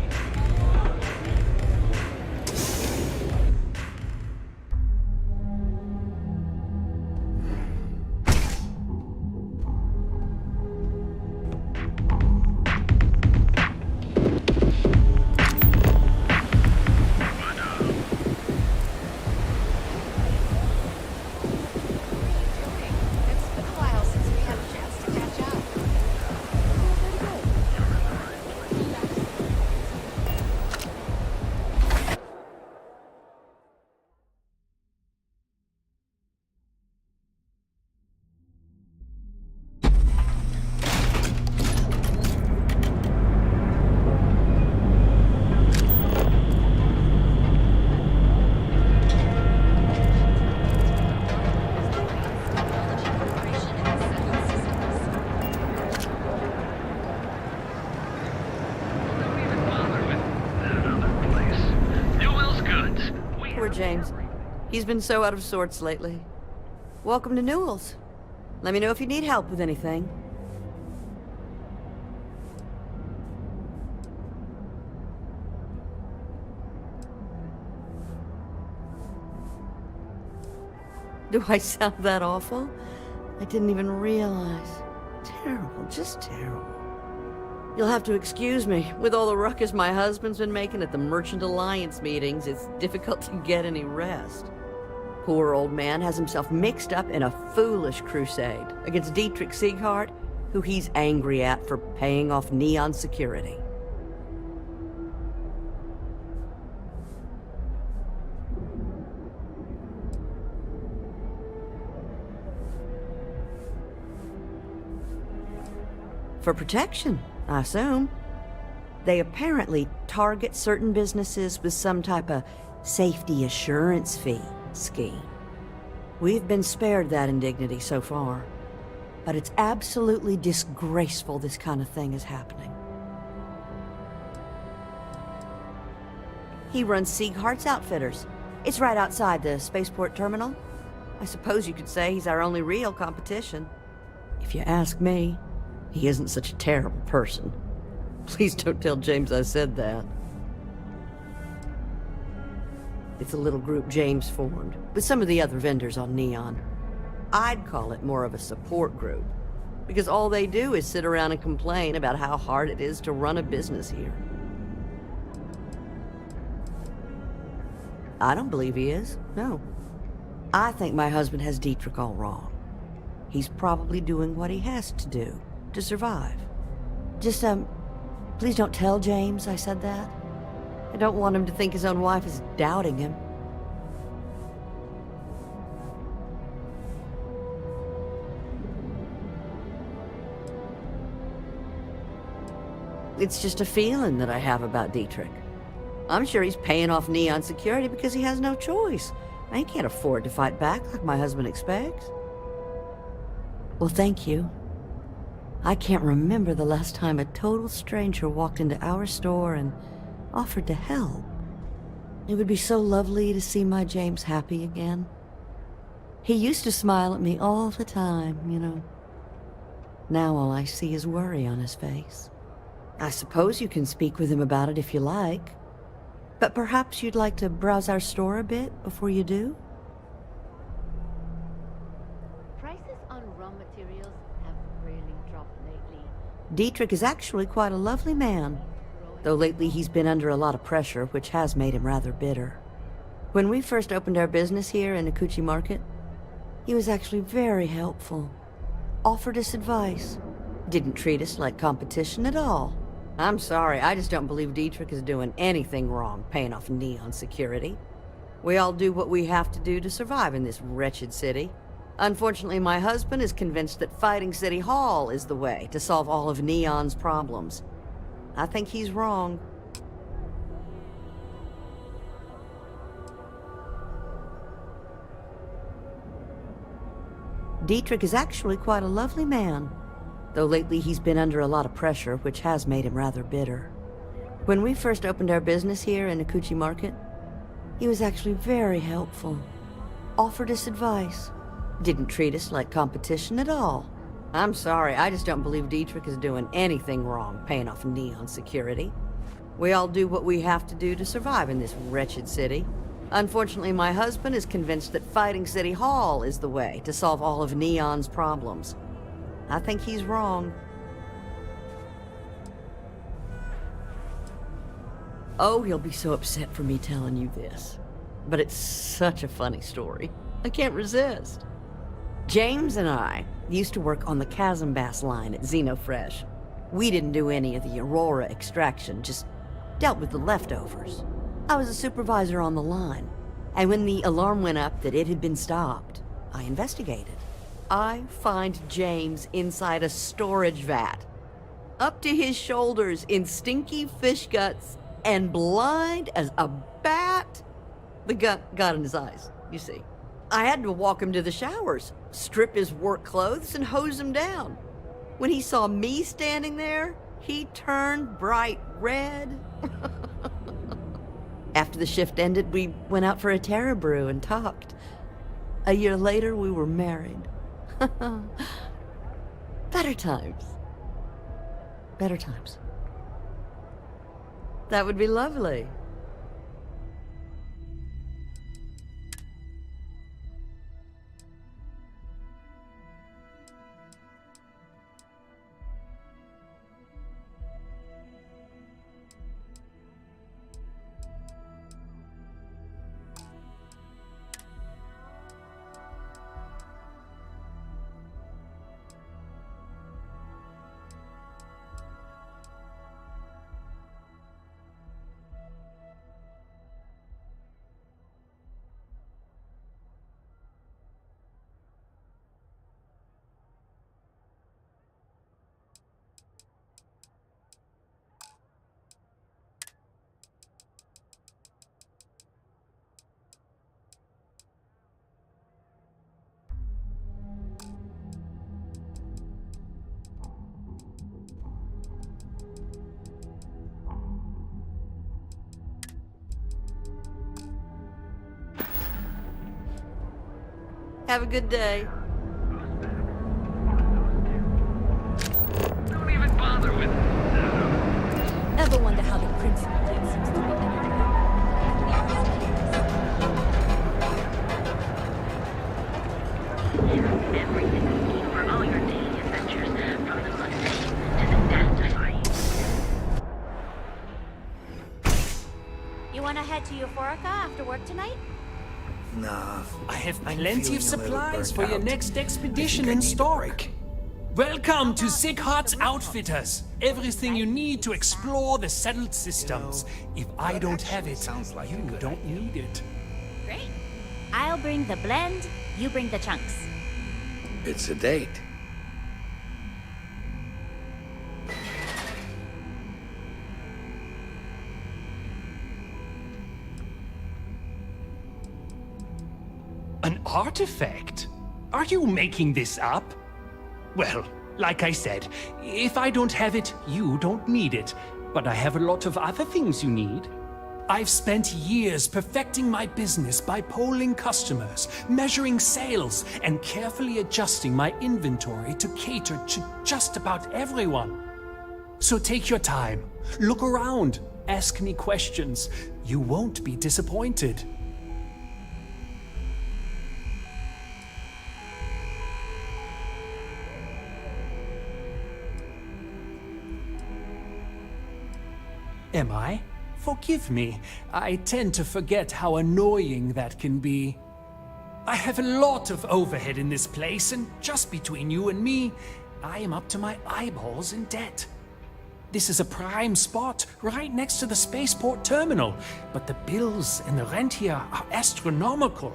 S17: James. He's been so out of sorts lately. Welcome to Newell's. Let me know if you need help with anything. Do I sound that awful? I didn't even realize. Terrible, just terrible. You'll have to excuse me. With all the ruckus my husband's been making at the Merchant Alliance meetings, it's difficult to get any rest. Poor old man has himself mixed up in a foolish crusade against Dietrich Sieghart, who he's angry at for paying off Neon security. For protection, I assume. They apparently target certain businesses with some type of safety assurance fee scheme. We've been spared that indignity so far, but it's absolutely disgraceful this kind of thing is happening. He runs Sieghart's Outfitters. It's right outside the spaceport terminal. I suppose you could say he's our only real competition. If you ask me, he isn't such a terrible person. Please don't tell James I said that. It's a little group James formed, with some of the other vendors on Neon. I'd call it more of a support group, because all they do is sit around and complain about how hard it is to run a business here. I don't believe he is, no. I think my husband has Dietrich all wrong. He's probably doing what he has to do to survive. Just, please don't tell James I said that. I don't want him to think his own wife is doubting him. It's just a feeling that I have about Dietrich. I'm sure he's paying off Neon security because he has no choice. I can't afford to fight back like my husband expects. Well, thank you. I can't remember the last time a total stranger walked into our store and offered to help. It would be so lovely to see my James happy again. He used to smile at me all the time, you know. Now all I see is worry on his face. I suppose you can speak with him about it if you like. But perhaps you'd like to browse our store a bit before you do?
S16: Prices on raw materials have really dropped lately.
S17: Dietrich is actually quite a lovely man, though lately he's been under a lot of pressure, which has made him rather bitter. When we first opened our business here in Akuchi Market, he was actually very helpful. Offered us advice. Didn't treat us like competition at all. I'm sorry, I just don't believe Dietrich is doing anything wrong paying off Neon security. We all do what we have to do to survive in this wretched city. Unfortunately, my husband is convinced that fighting City Hall is the way to solve all of Neon's problems. I think he's wrong. Dietrich is actually quite a lovely man, though lately he's been under a lot of pressure, which has made him rather bitter. When we first opened our business here in Akuchi Market, he was actually very helpful. Offered us advice. Didn't treat us like competition at all. I'm sorry, I just don't believe Dietrich is doing anything wrong paying off Neon security. We all do what we have to do to survive in this wretched city. Unfortunately, my husband is convinced that fighting City Hall is the way to solve all of Neon's problems. I think he's wrong. Oh, he'll be so upset for me telling you this. But it's such a funny story. I can't resist. James and I used to work on the Chasm Bass line at Xenofresh. We didn't do any of the Aurora extraction, just dealt with the leftovers. I was a supervisor on the line, and when the alarm went up that it had been stopped, I investigated. I find James inside a storage vat, up to his shoulders in stinky fish guts and blind as a bat. The gut got in his eyes, you see. I had to walk him to the showers, strip his work clothes, and hose him down. When he saw me standing there, he turned bright red. After the shift ended, we went out for a Terra brew and talked. A year later, we were married. Better times. Better times. That would be lovely. Have a good day.
S8: Don't even bother with it.
S16: Ever wonder how the principal kid seems to be
S3: Everything you need for all your daily adventures, from the mundane to the death-defying.
S16: You wanna head to Euphorica after work tonight?
S4: Nah.
S18: I have
S4: I'm
S18: plenty of
S4: feeling a little
S18: supplies
S4: burnt
S18: for your
S4: out.
S18: next
S4: I
S18: expedition
S4: think I
S18: in
S4: need a
S18: stock.
S4: break.
S18: Welcome to Sick Heart's Outfitters. Everything you need to explore the settled systems. If I don't have it, you don't need it.
S16: Great. I'll bring the blend, you bring the chunks.
S14: It's a date.
S18: An artifact? Are you making this up? Well, like I said, if I don't have it, you don't need it. But I have a lot of other things you need. I've spent years perfecting my business by polling customers, measuring sales, and carefully adjusting my inventory to cater to just about everyone. So take your time, look around, ask me questions. You won't be disappointed. Am I? Forgive me. I tend to forget how annoying that can be. I have a lot of overhead in this place, and just between you and me, I am up to my eyeballs in debt. This is a prime spot, right next to the spaceport terminal, but the bills and the rent here are astronomical.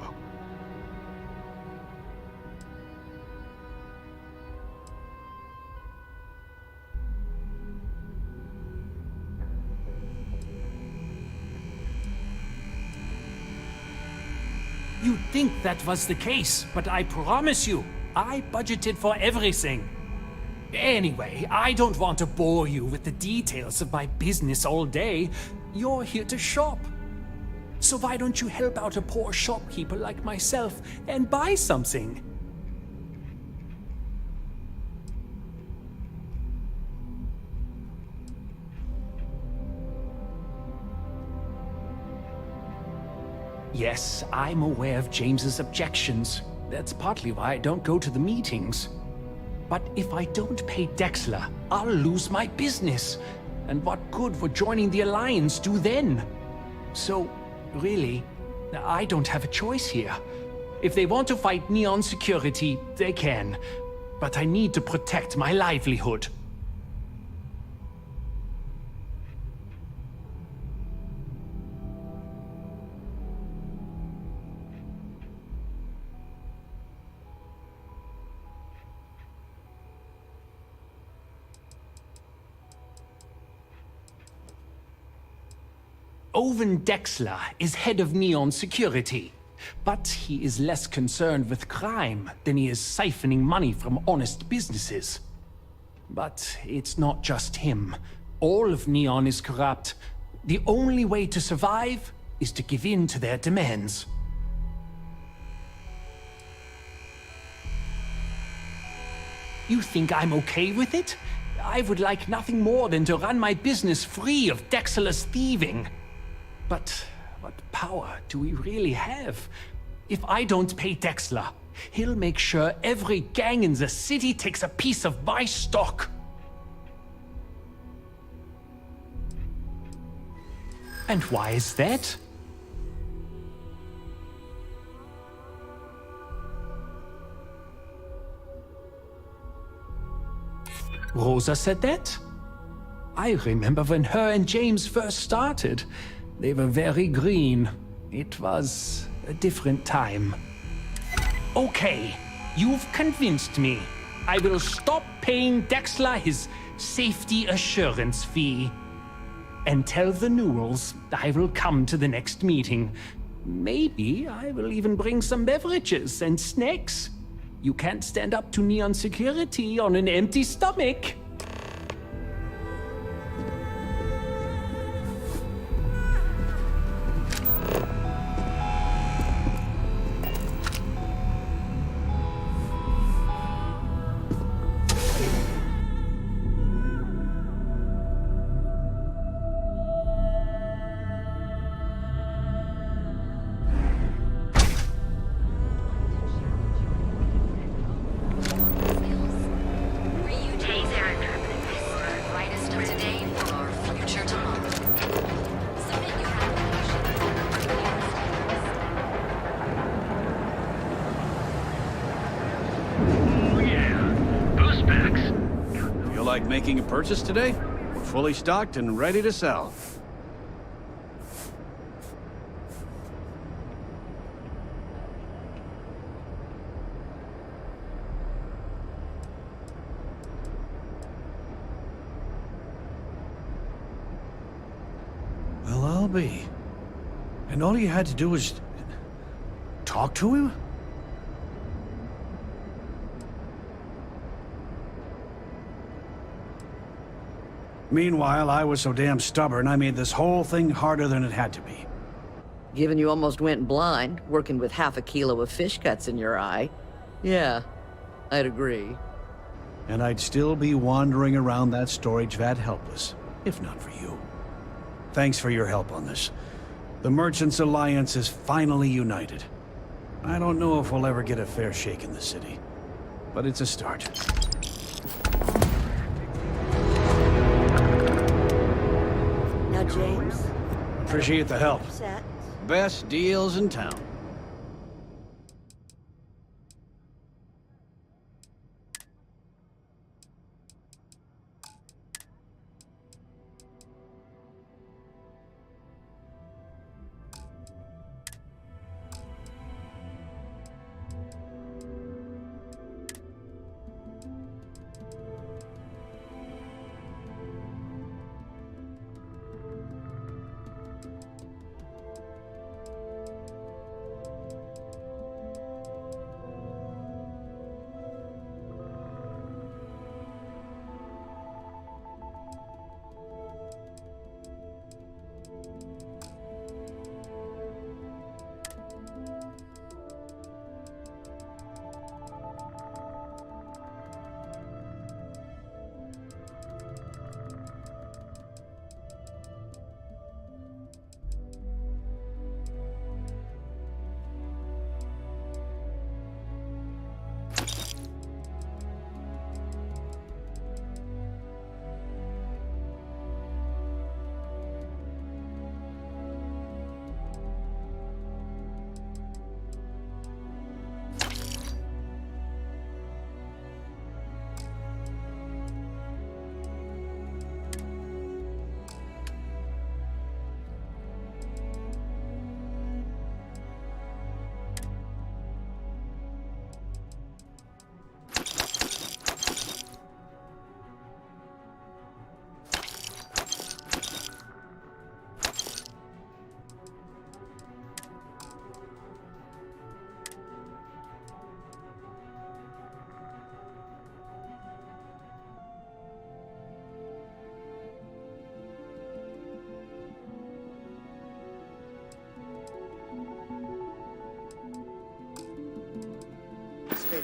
S18: You'd think that was the case, but I promise you, I budgeted for everything. Anyway, I don't want to bore you with the details of my business all day. You're here to shop. So why don't you help out a poor shopkeeper like myself and buy something? Yes, I'm aware of James's objections. That's partly why I don't go to the meetings. But if I don't pay Dexler, I'll lose my business. And what good would joining the Alliance do then? So, really, I don't have a choice here. If they want to fight Neon Security, they can. But I need to protect my livelihood. Owen Dexler is head of Neon Security, but he is less concerned with crime than he is siphoning money from honest businesses. But it's not just him. All of Neon is corrupt. The only way to survive is to give in to their demands. You think I'm okay with it? I would like nothing more than to run my business free of Dexter's thieving. But what power do we really have? If I don't pay Dexter, he'll make sure every gang in the city takes a piece of my stock. And why is that? Rosa said that? I remember when her and James first started. They were very green. It was a different time. Okay, you've convinced me. I will stop paying Dexter his safety assurance fee. And tell the Newells I will come to the next meeting. Maybe I will even bring some beverages and snacks. You can't stand up to Neon security on an empty stomach.
S19: Making a purchase today? We're fully stocked and ready to sell. Well, I'll be. And all you had to do was talk to him? Meanwhile, I was so damn stubborn, I made this whole thing harder than it had to be.
S17: Given you almost went blind, working with half a kilo of fish cuts in your eye. Yeah, I'd agree.
S19: And I'd still be wandering around that storage vat helpless, if not for you. Thanks for your help on this. The Merchants Alliance is finally united. I don't know if we'll ever get a fair shake in the city, but it's a start.
S17: Now, James?
S19: Appreciate the help.
S17: Set.
S19: Best deals in town.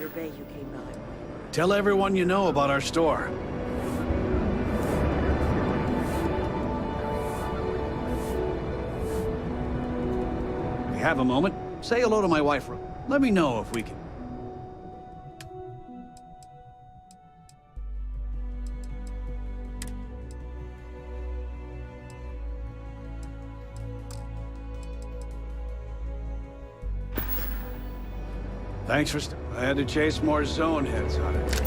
S17: Raider Bay you came by.
S19: Tell everyone you know about our store. If you have a moment, say hello to my wife. Let me know if we can. Thanks for I had to chase more zone heads on it. I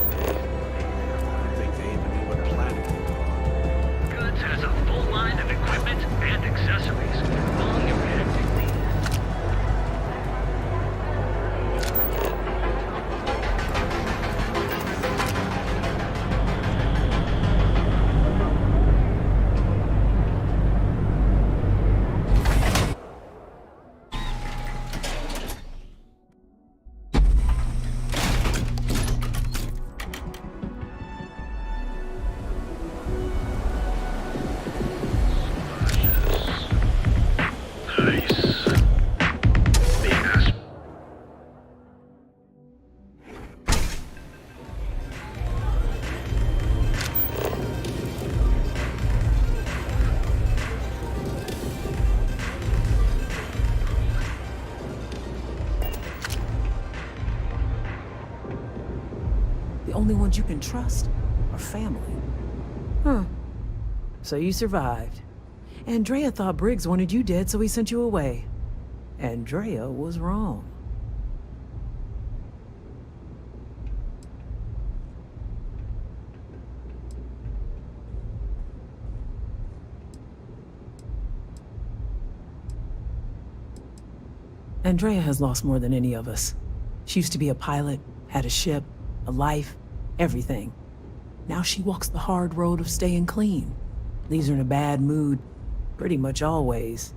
S19: don't think they even knew what planet they were on.
S3: Goods has a full line of equipment and accessories. All your hectic needs.
S20: The only ones you can trust are family. Huh. So you survived. Andrea thought Briggs wanted you dead, so he sent you away. Andrea was wrong. Andrea has lost more than any of us. She used to be a pilot, had a ship, a life, everything. Now she walks the hard road of staying clean. Leaves her in a bad mood, pretty much always.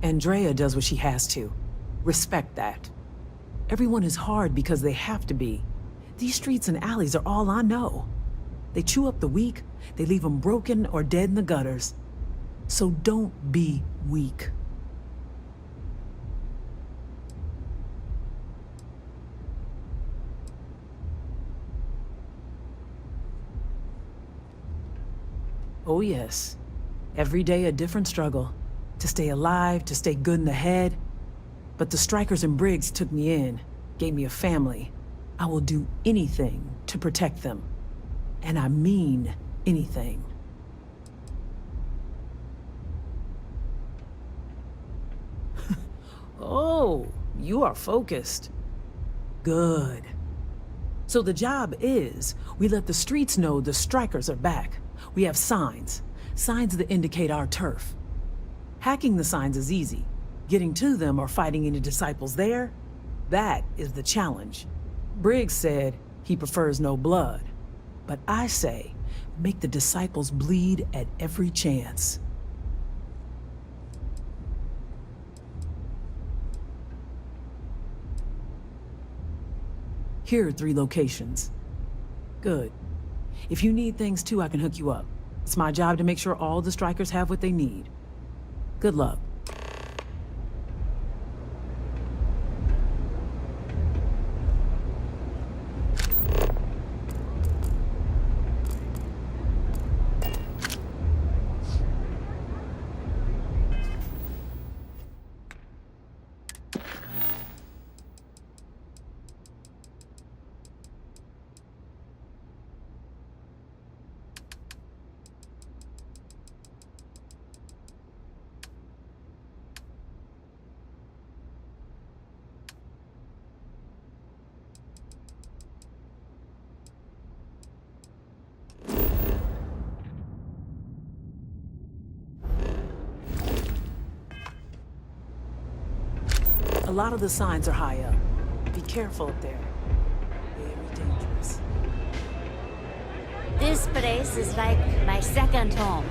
S20: Andrea does what she has to. Respect that. Everyone is hard because they have to be. These streets and alleys are all I know. They chew up the weak, they leave them broken or dead in the gutters. So don't be weak. Oh yes, every day a different struggle. To stay alive, to stay good in the head. But the Strikers and Briggs took me in, gave me a family. I will do anything to protect them. And I mean anything. Oh, you are focused. Good. So the job is, we let the streets know the Strikers are back. We have signs. Signs that indicate our turf. Hacking the signs is easy. Getting to them or fighting any disciples there, that is the challenge. Briggs said he prefers no blood. But I say, make the disciples bleed at every chance. Here are 3 locations. Good. If you need things too, I can hook you up. It's my job to make sure all the Strikers have what they need. Good luck. A lot of the signs are high up. Be careful up there. Very dangerous.
S16: This place is like my second home.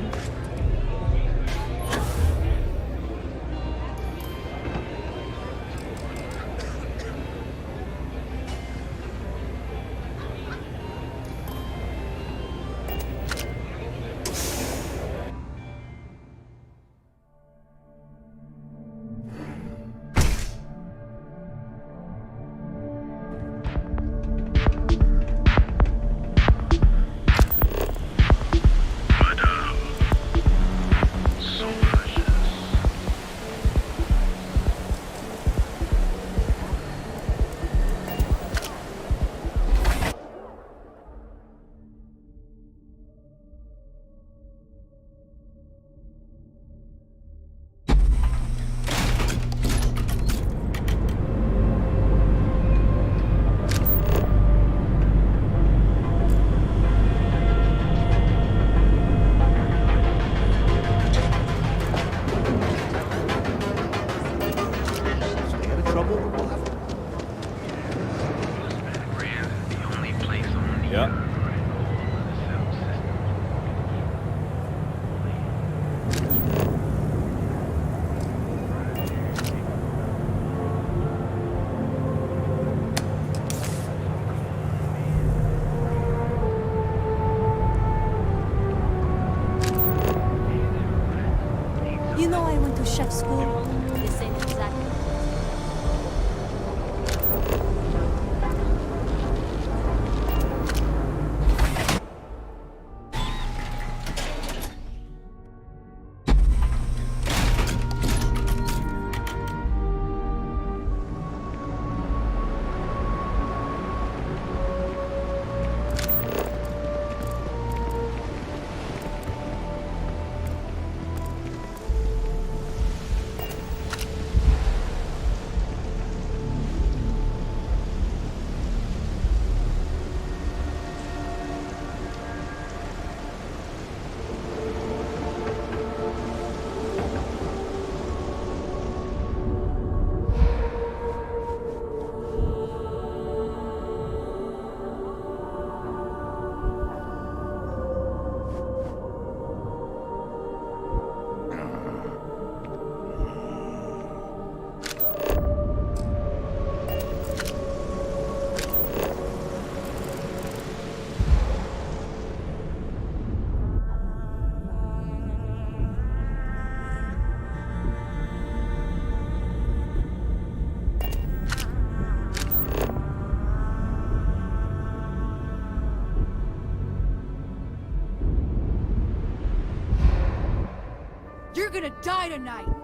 S7: die tonight.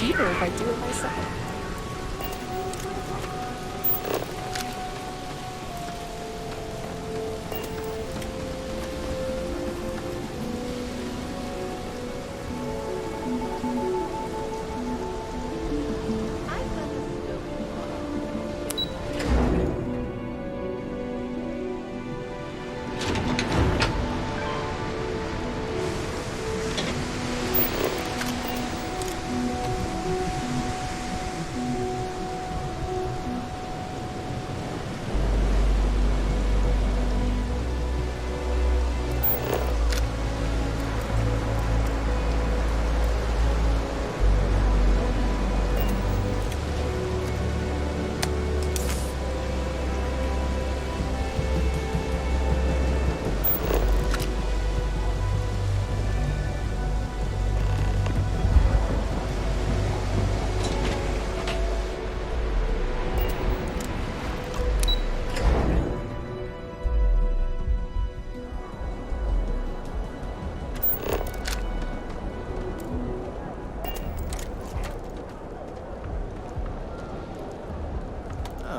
S21: cheaper if I do it myself.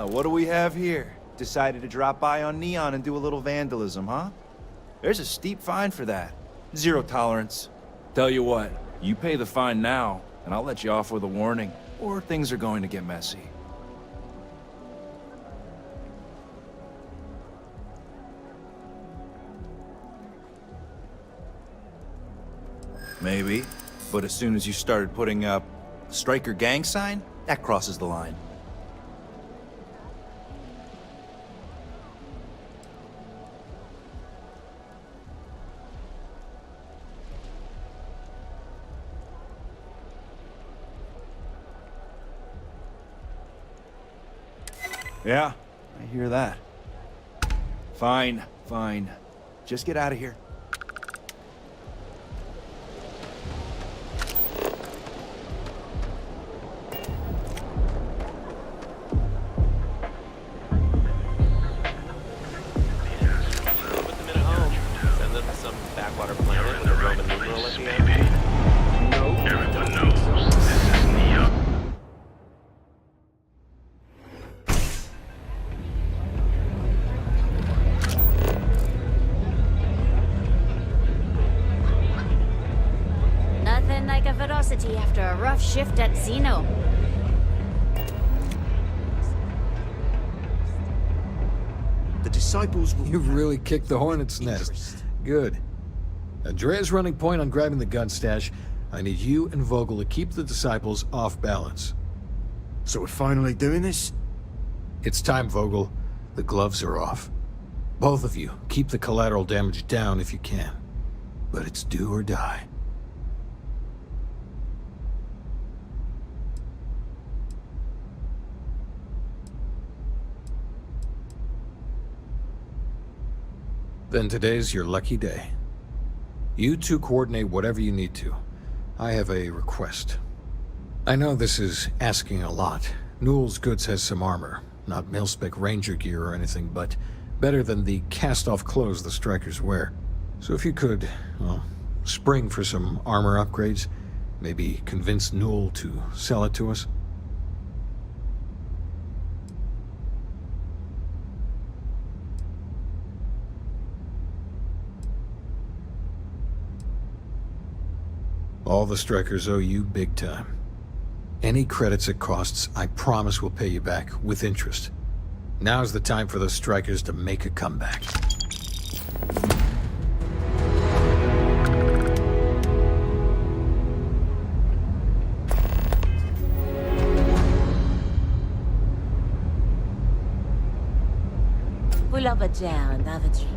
S15: What do we have here? Decided to drop by on Neon and do a little vandalism, huh? There's a steep fine for that. 0 tolerance. Tell you what, you pay the fine now, and I'll let you off with a warning, or things are going to get messy. Maybe, but as soon as you started putting up Striker gang sign, that crosses the line. Yeah, I hear that. Fine, fine. Just get out of here.
S11: Put them in a home. Send them to some backwater planet with a Roman numeral at the end.
S22: Everyone knows this is Neon.
S16: Nothing like a velocity after a rough shift at Xeno.
S15: The disciples will...
S14: You've really kicked the hornet's nest. Good. Andrea's running point on grabbing the gun stash. I need you and Vogel to keep the disciples off balance.
S15: So we're finally doing this?
S14: It's time, Vogel. The gloves are off. Both of you, keep the collateral damage down if you can. But it's do or die. Then today's your lucky day. You two coordinate whatever you need to. I have a request. I know this is asking a lot. Newell's Goods has some armor. Not mil-spec ranger gear or anything, but better than the cast-off clothes the strikers wear. So if you could, well, spring for some armor upgrades, maybe convince Newell to sell it to us. All the strikers owe you big time. Any credits it costs, I promise we'll pay you back with interest. Now's the time for those strikers to make a comeback.
S16: Pull up a jail and have a drink.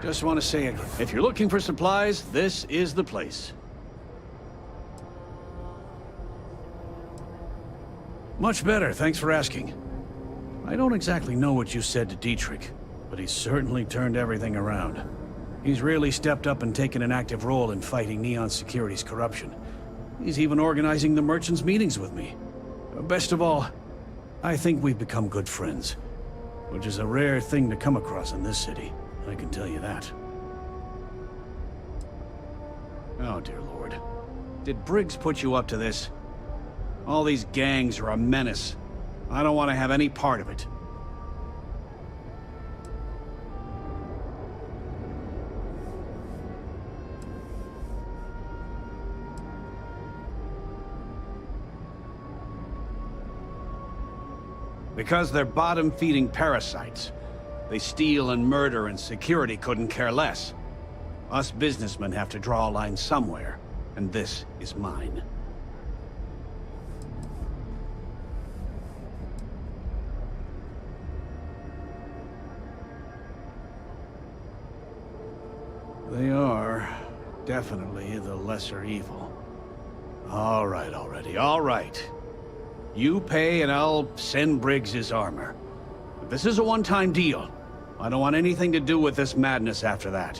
S19: Just want to say again, if you're looking for supplies, this is the place. Much better, thanks for asking. I don't exactly know what you said to Dietrich, but he's certainly turned everything around. He's really stepped up and taken an active role in fighting Neon Security's corruption. He's even organizing the merchants' meetings with me. Best of all, I think we've become good friends, which is a rare thing to come across in this city. I can tell you that. Oh, dear Lord. Did Briggs put you up to this? All these gangs are a menace. I don't want to have any part of it. Because they're bottom-feeding parasites. They steal and murder, and security couldn't care less. Us businessmen have to draw a line somewhere, and this is mine. They are definitely the lesser evil. All right already, all right. You pay and I'll send Briggs his armor. But this is a one-time deal. I don't want anything to do with this madness after that.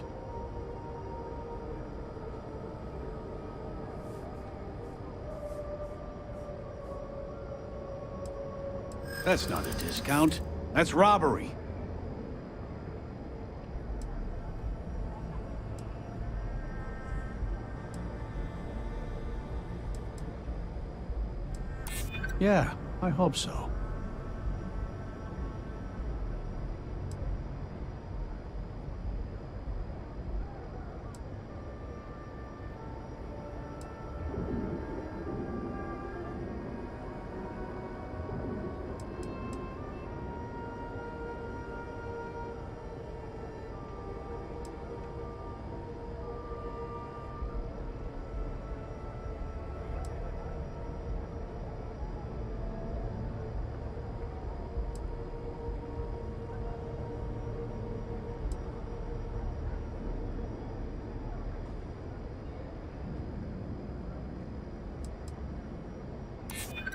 S19: That's not a discount. That's robbery. Yeah, I hope so.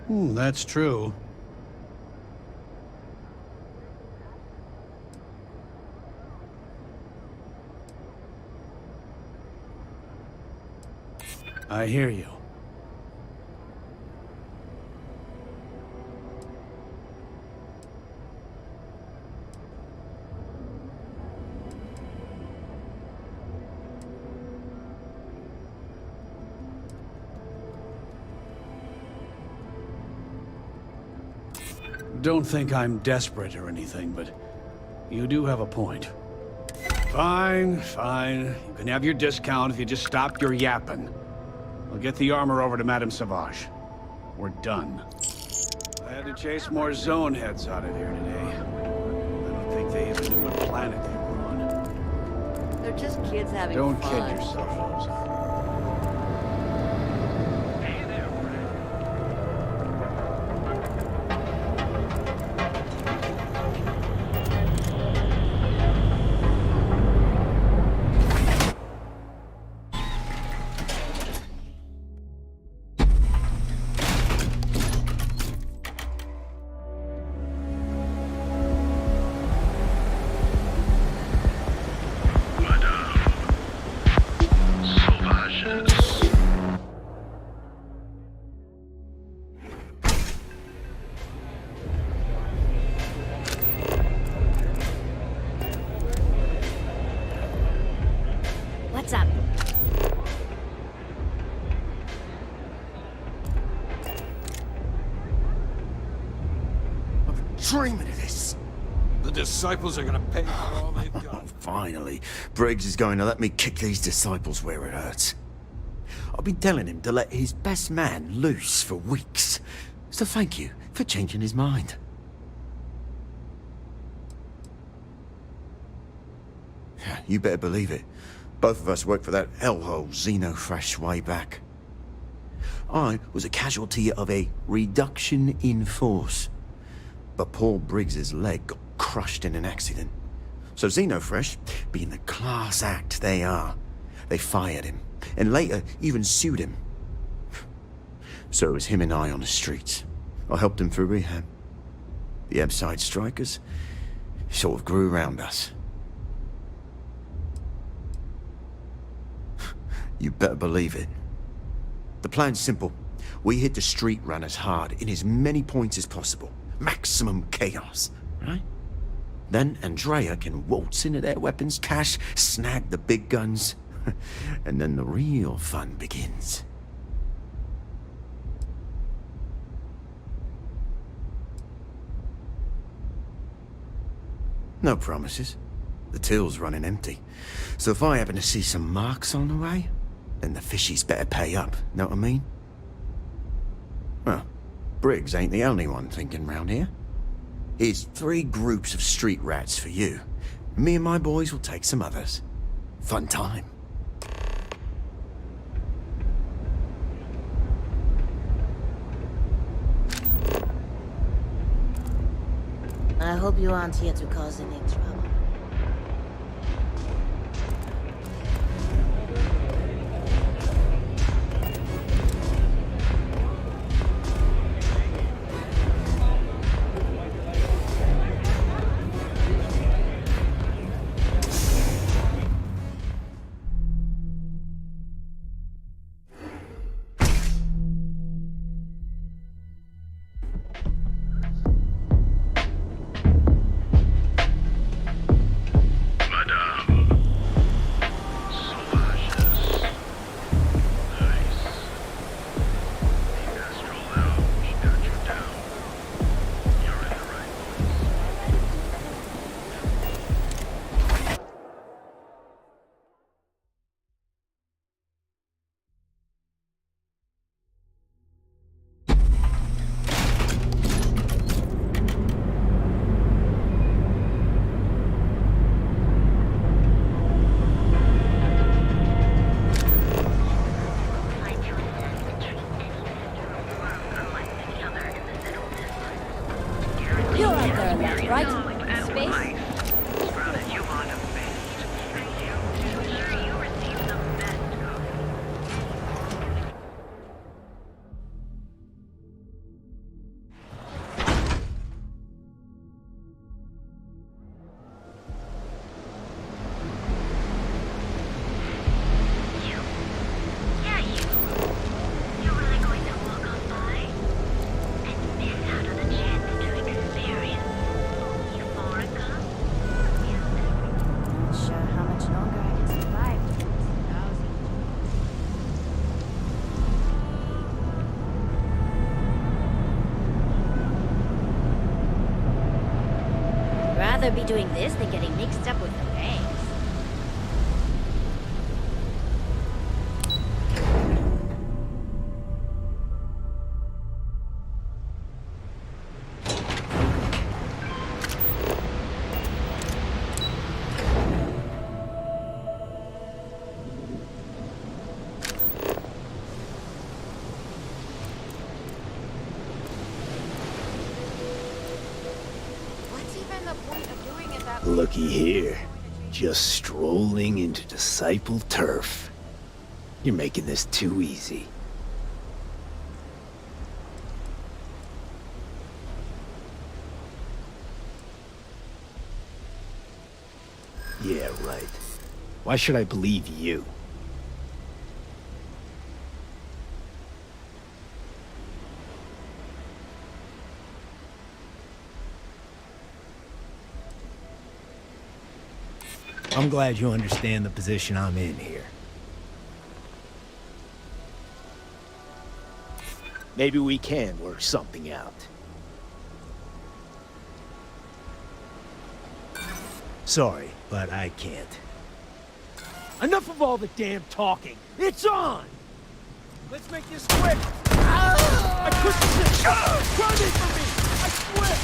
S19: That's true. I hear you. Don't think I'm desperate or anything, but you do have a point. Fine, fine. You can have your discount if you just stop your yapping. I'll get the armor over to Madame Sauvage. We're done. I had to chase more zone heads out of here today. I don't think they even knew what planet they were on.
S17: They're just kids having
S19: Don't
S17: fun.
S19: kid yourself, Rosa.
S22: Madame Sauvage.
S9: dreaming of this.
S14: The disciples are gonna pay for all they've done.
S9: Oh, finally, Briggs is going to let me kick these disciples where it hurts. I've been telling him to let his best man loose for weeks. So thank you for changing his mind. You better believe it. Both of us worked for that hellhole Xenofresh way back. I was a casualty of a reduction in force. But Paul Briggs's leg got crushed in an accident. So Xenofresh, being the class act they are, they fired him, and later even sued him. So it was him and I on the streets. I helped him through rehab. The Ebside strikers sort of grew around us. You better believe it. The plan's simple. We hit the street runners hard in as many points as possible. Maximum chaos, right? Then Andrea can waltz into their weapons cache, snag the big guns, and then the real fun begins. No promises. The till's running empty. So if I happen to see some marks on the way, then the fishies better pay up, know what I mean? Well, Briggs ain't the only one thinking round here. Here's 3 groups of street rats for you. Me and my boys will take some others. Fun time.
S16: I hope you aren't here to cause any trouble. Rather be doing this than getting mixed up with the banks.
S21: Looky here. Just strolling into Disciple turf. You're making this too easy. Yeah, right. Why should I believe you? I'm glad you understand the position I'm in here. Maybe we can work something out. Sorry, but I can't. Enough of all the damn talking. It's on!
S14: Let's make this quick! I couldn't sit! Run it for me! I swear!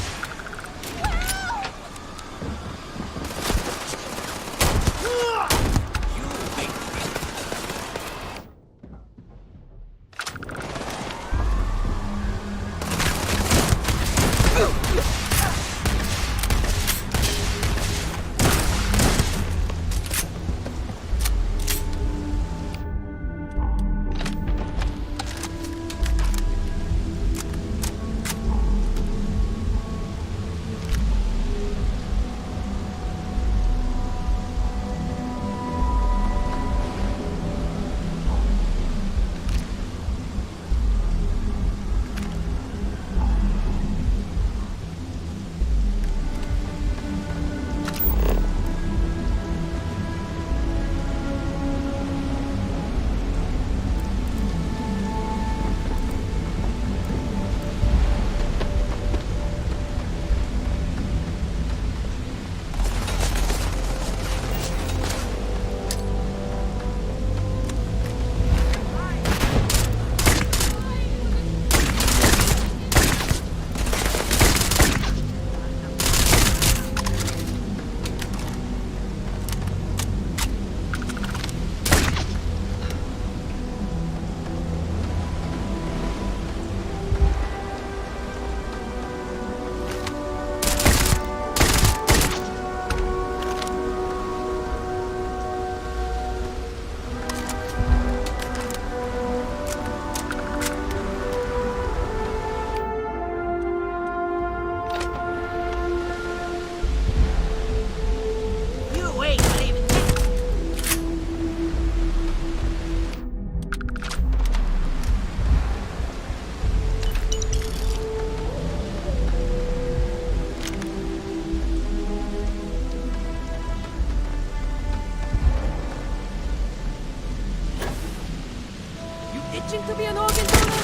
S1: Itching to be an organ donor?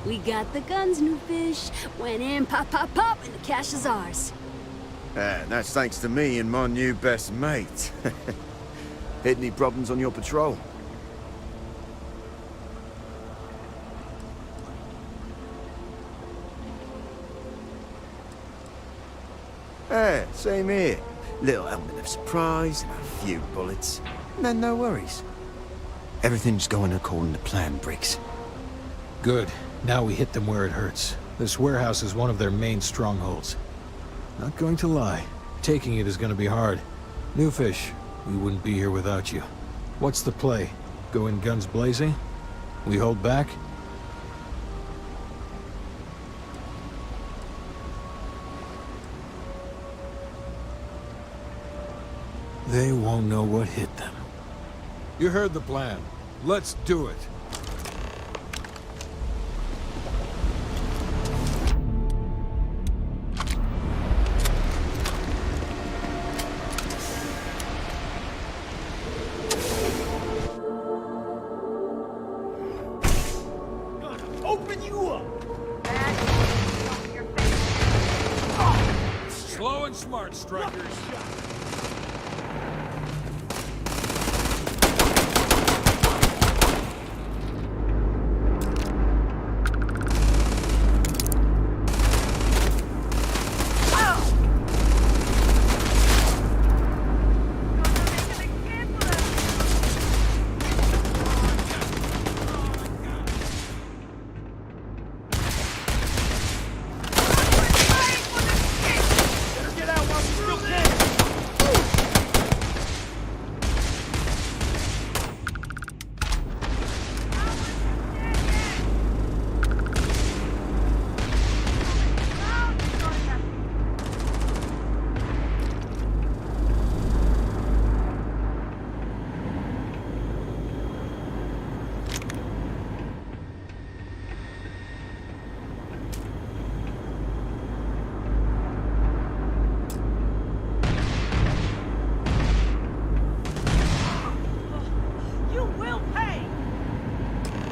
S7: We got the guns, new fish. Went in, pop, pop, pop, and the cash is ours.
S9: And that's thanks to me and my new best mate. Hit any problems on your patrol? Same here. Little element of surprise and a few bullets. And then no worries. Everything's going according to plan, Briggs.
S14: Good. Now we hit them where it hurts. This warehouse is one of their main strongholds. Not going to lie. Taking it is going to be hard. New Fish, we wouldn't be here without you. What's the play? Go in guns blazing? We hold back? They won't know what hit them. You heard the plan. Let's do it.
S21: Open you up!
S14: Slow and smart, strikers.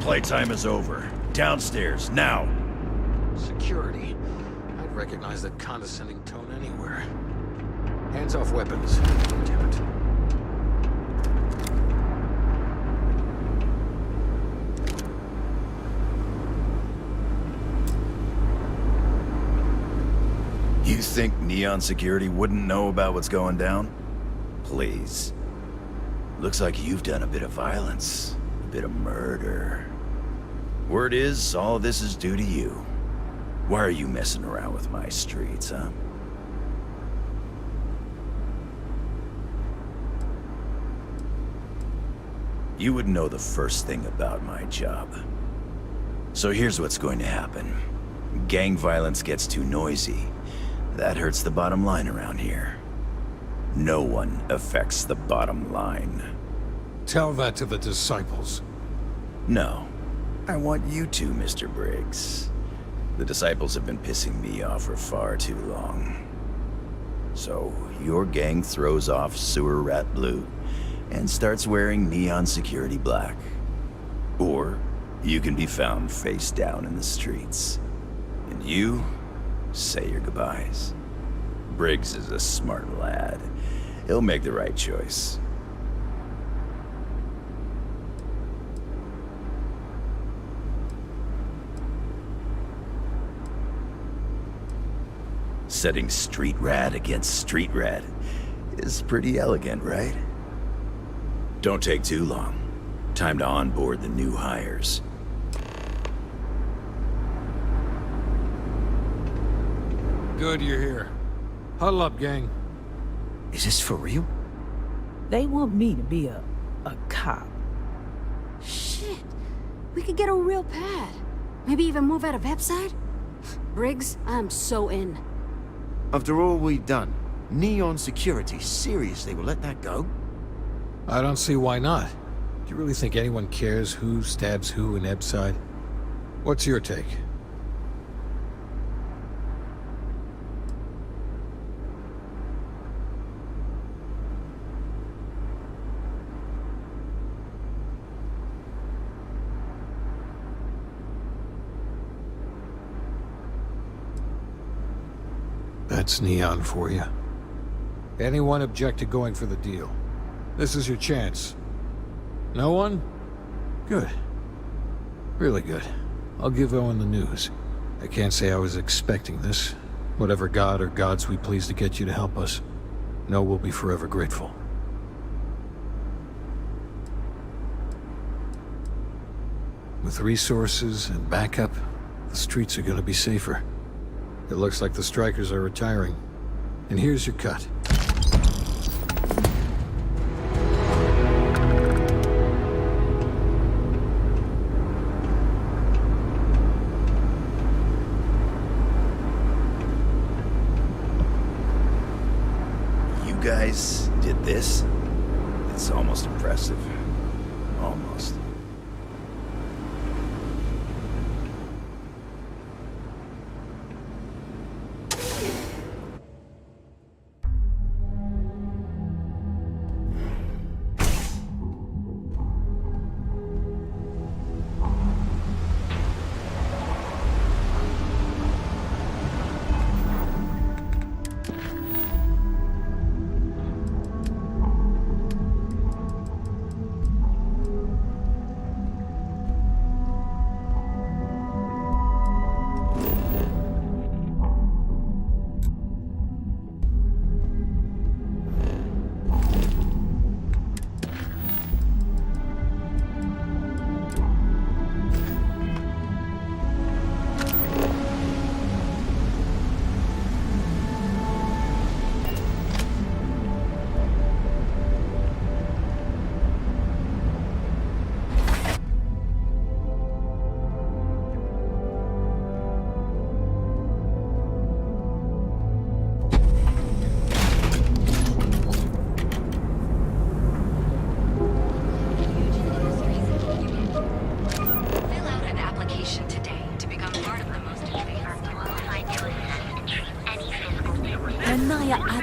S15: Playtime is over. Downstairs, now!
S14: Security. I'd recognize that condescending tone anywhere. Hands off weapons. Damn it.
S15: You think Neon Security wouldn't know about what's going down? Please. Looks like you've done a bit of violence. A bit of murder. Word is, all of this is due to you. Why are you messing around with my streets, huh? You would know the first thing about my job. So here's what's going to happen. Gang violence gets too noisy. That hurts the bottom line around here. No one affects the bottom line.
S14: Tell that to the disciples.
S15: No. I want you to, Mr. Briggs. The disciples have been pissing me off for far too long. So, your gang throws off Sewer Rat Blue and starts wearing Neon Security Black. Or, you can be found face down in the streets. And you say your goodbyes. Briggs is a smart lad. He'll make the right choice. Setting street rat against street rat is pretty elegant, right? Don't take too long. Time to onboard the new hires.
S14: Good you're here. Huddle up, gang.
S9: Is this for real?
S20: They want me to be a cop.
S7: Shit. We could get a real pad. Maybe even move out of Epside? Briggs, I'm so in.
S9: After all we've done, Neon Security seriously will let that go?
S14: I don't see why not. Do you really think anyone cares who stabs who in Epside? What's your take? That's Neon for you. Anyone object to going for the deal? This is your chance. No one? Good. Really good. I'll give Owen the news. I can't say I was expecting this. Whatever god or gods we please to get you to help us, know we'll be forever grateful. With resources and backup, the streets are gonna be safer. It looks like the strikers are retiring. And here's your cut.
S15: You guys did this? It's almost impressive. Almost.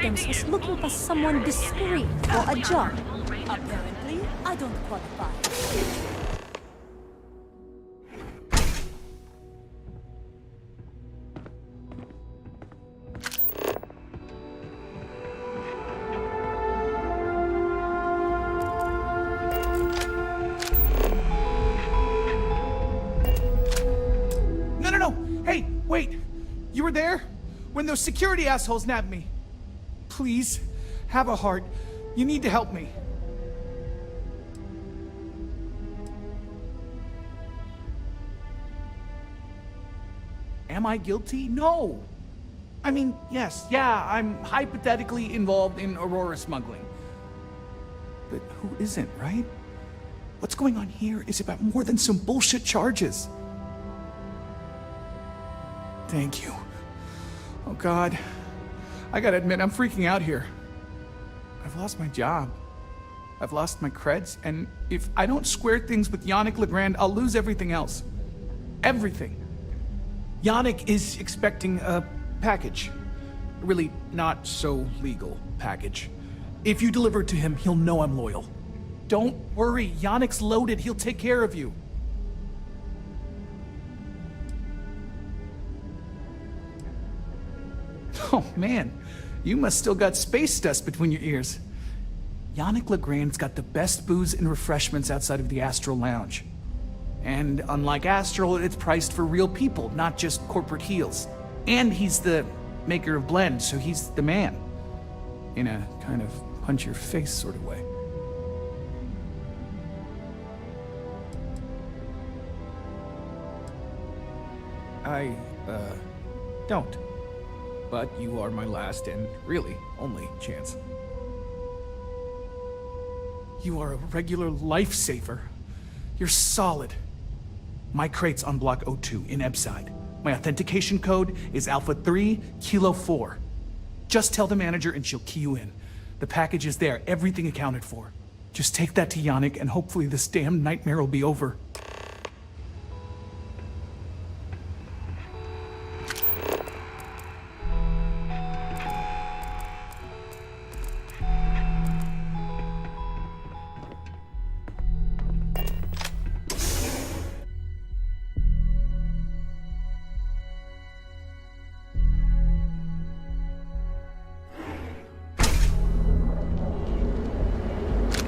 S5: Adams was looking for someone discreet for a job. Apparently, I don't qualify.
S10: No! Hey, wait! You were there? When those security assholes nabbed me? Please, have a heart. You need to help me. Am I guilty? No! I mean, yes, yeah, I'm hypothetically involved in Aurora smuggling. But who isn't, right? What's going on here is about more than some bullshit charges. Thank you. Oh, God. I gotta admit, I'm freaking out here. I've lost my job. I've lost my creds, and if I don't square things with Yannick Legrand, I'll lose everything else. Everything. Yannick is expecting a package. A really not so legal package. If you deliver it to him, he'll know I'm loyal. Don't worry, Yannick's loaded. He'll take care of you. Oh, man. You must still got space dust between your ears. Yannick Legrand's got the best booze and refreshments outside of the Astral Lounge. And unlike Astral, it's priced for real people, not just corporate heels. And he's the maker of blend, so he's the man. In a kind of punch-your-face sort of way. I, don't. But you are my last and really only chance. You are a regular lifesaver. You're solid. My crate's on block 02 in Ebside. My authentication code is Alpha 3 Kilo 4. Just tell the manager and she'll key you in. The package is there, everything accounted for. Just take that to Yannick and hopefully this damn nightmare will be over.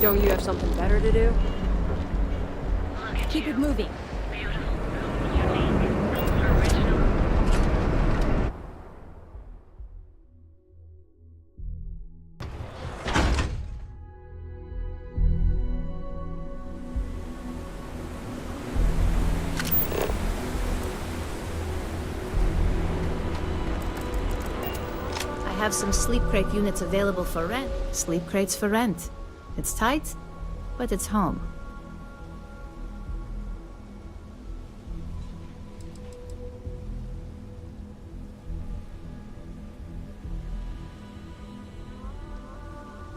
S1: Don't you have something better to do?
S5: Keep it moving.
S2: I have some sleep crate units available for rent. Sleep crates for rent. It's tight, but it's home.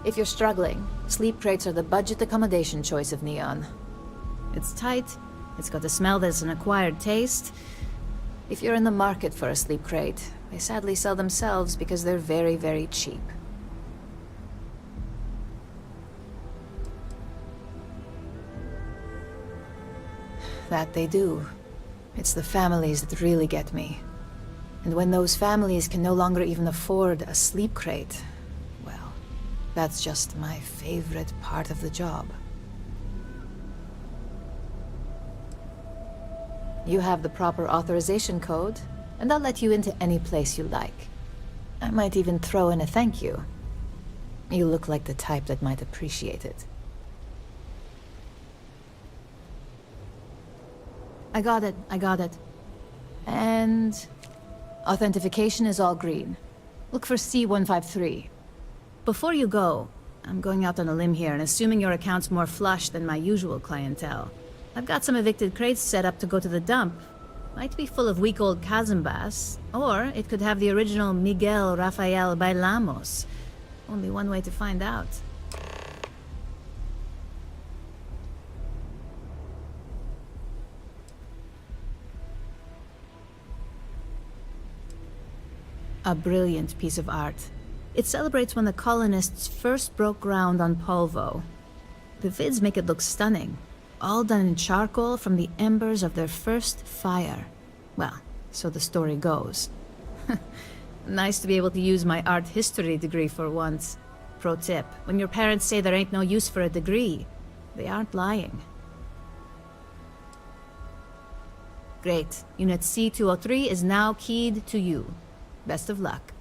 S2: If you're struggling, sleep crates are the budget accommodation choice of Neon. It's tight, it's got a smell that's an acquired taste. If you're in the market for a sleep crate, they sadly sell themselves because they're very, very cheap. That they do. It's the families that really get me. And when those families can no longer even afford a sleep crate, well, that's just my favorite part of the job. You have the proper authorization code, and I'll let you into any place you like. I might even throw in a thank you. You look like the type that might appreciate it. I got it. And authentication is all green. Look for C153. Before you go, I'm going out on a limb here and assuming your account's more flush than my usual clientele. I've got some evicted crates set up to go to the dump. Might be full of week-old Kazambas, or it could have the original Miguel Rafael Bailamos. Only one way to find out. A brilliant piece of art. It celebrates when the colonists first broke ground on Polvo. The vids make it look stunning. All done in charcoal from the embers of their first fire. Well, so the story goes. Nice to be able to use my art history degree for once. Pro tip, when your parents say there ain't no use for a degree, they aren't lying. Great. Unit C203 is now keyed to you. Best of luck.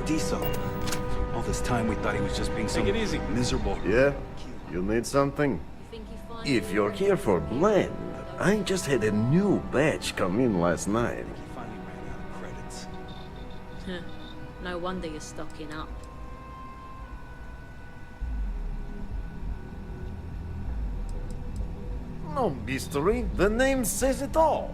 S12: Diesel. All this time we thought he was just being so
S11: Take it easy.
S12: miserable.
S13: Yeah? You need something? If you're here for blend, I just had a new batch come in last night.
S16: No wonder you're stocking up.
S13: No mystery, the name says it all.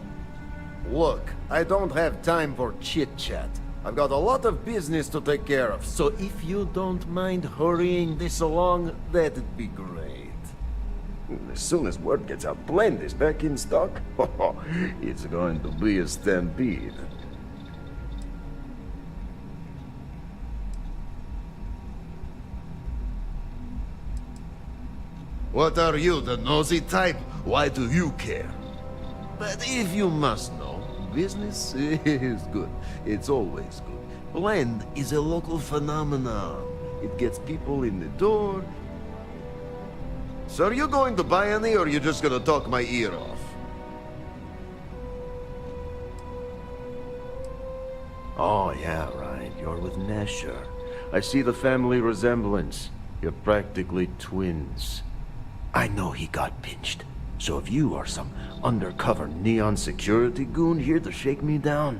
S13: Look, I don't have time for chit-chat. I've got a lot of business to take care of, so if you don't mind hurrying this along, that'd be great. As soon as word gets out, blend is back in stock. It's going to be a stampede. What are you, the nosy type? Why do you care? But if you must know, business is good. It's always good. Blend is a local phenomenon. It gets people in the door. So are you going to buy any, or are you just gonna talk my ear off? Oh, yeah, right. You're with Nesher. I see the family resemblance. You're practically twins. I know he got pinched. So if you are some undercover neon security goon here to shake me down,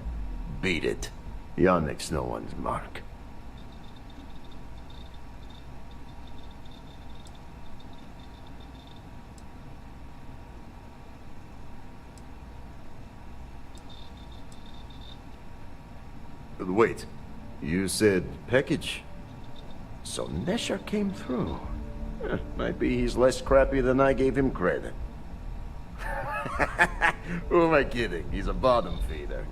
S13: beat it. Yannick's no one's mark. Wait, you said package? So Nesher came through. Might be he's less crappy than I gave him credit. Who am I kidding? He's a bottom feeder.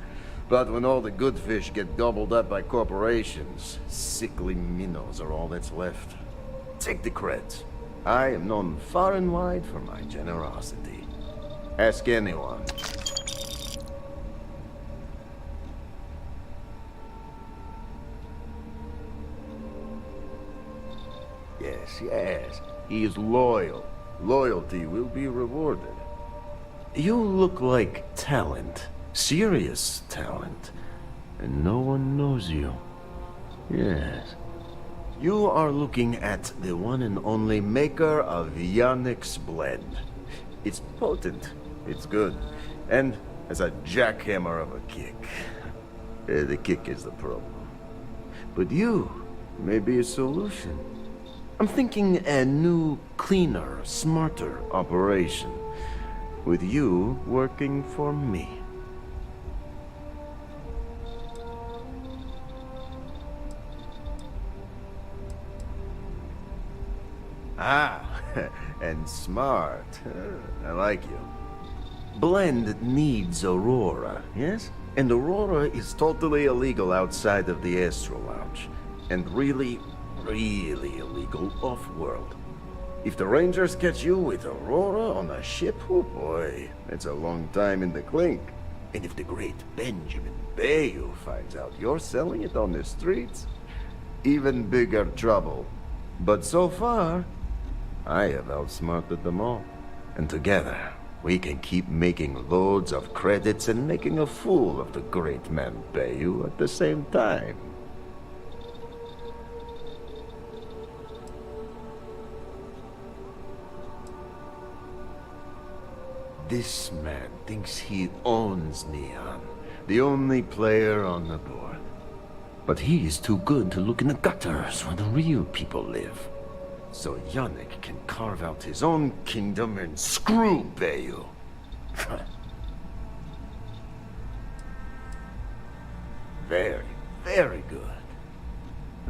S13: But when all the good fish get gobbled up by corporations, sickly minnows are all that's left. Take the creds. I am known far and wide for my generosity. Ask anyone. Yes. He is loyal. Loyalty will be rewarded. You look like talent. Serious talent. And no one knows you. Yes. You are looking at the one and only maker of Yannick's blend. It's potent. It's good. And has a jackhammer of a kick. The kick is the problem. But you may be a solution. I'm thinking a new, cleaner, smarter operation. With you working for me. Ah, and smart. I like you. Blend needs Aurora, yes? And Aurora is totally illegal outside of the Astro Lounge. And really illegal off-world. If the Rangers catch you with Aurora on a ship, oh boy, that's a long time in the clink. And if the great Benjamin Bayou finds out you're selling it on the streets, even bigger trouble. But so far, I have outsmarted them all. And together, we can keep making loads of credits and making a fool of the great man Bayou at the same time. This man thinks he owns Neon, the only player on the board. But he is too good to look in the gutters where the real people live. So Yannick can carve out his own kingdom and screw Bayou. Very good.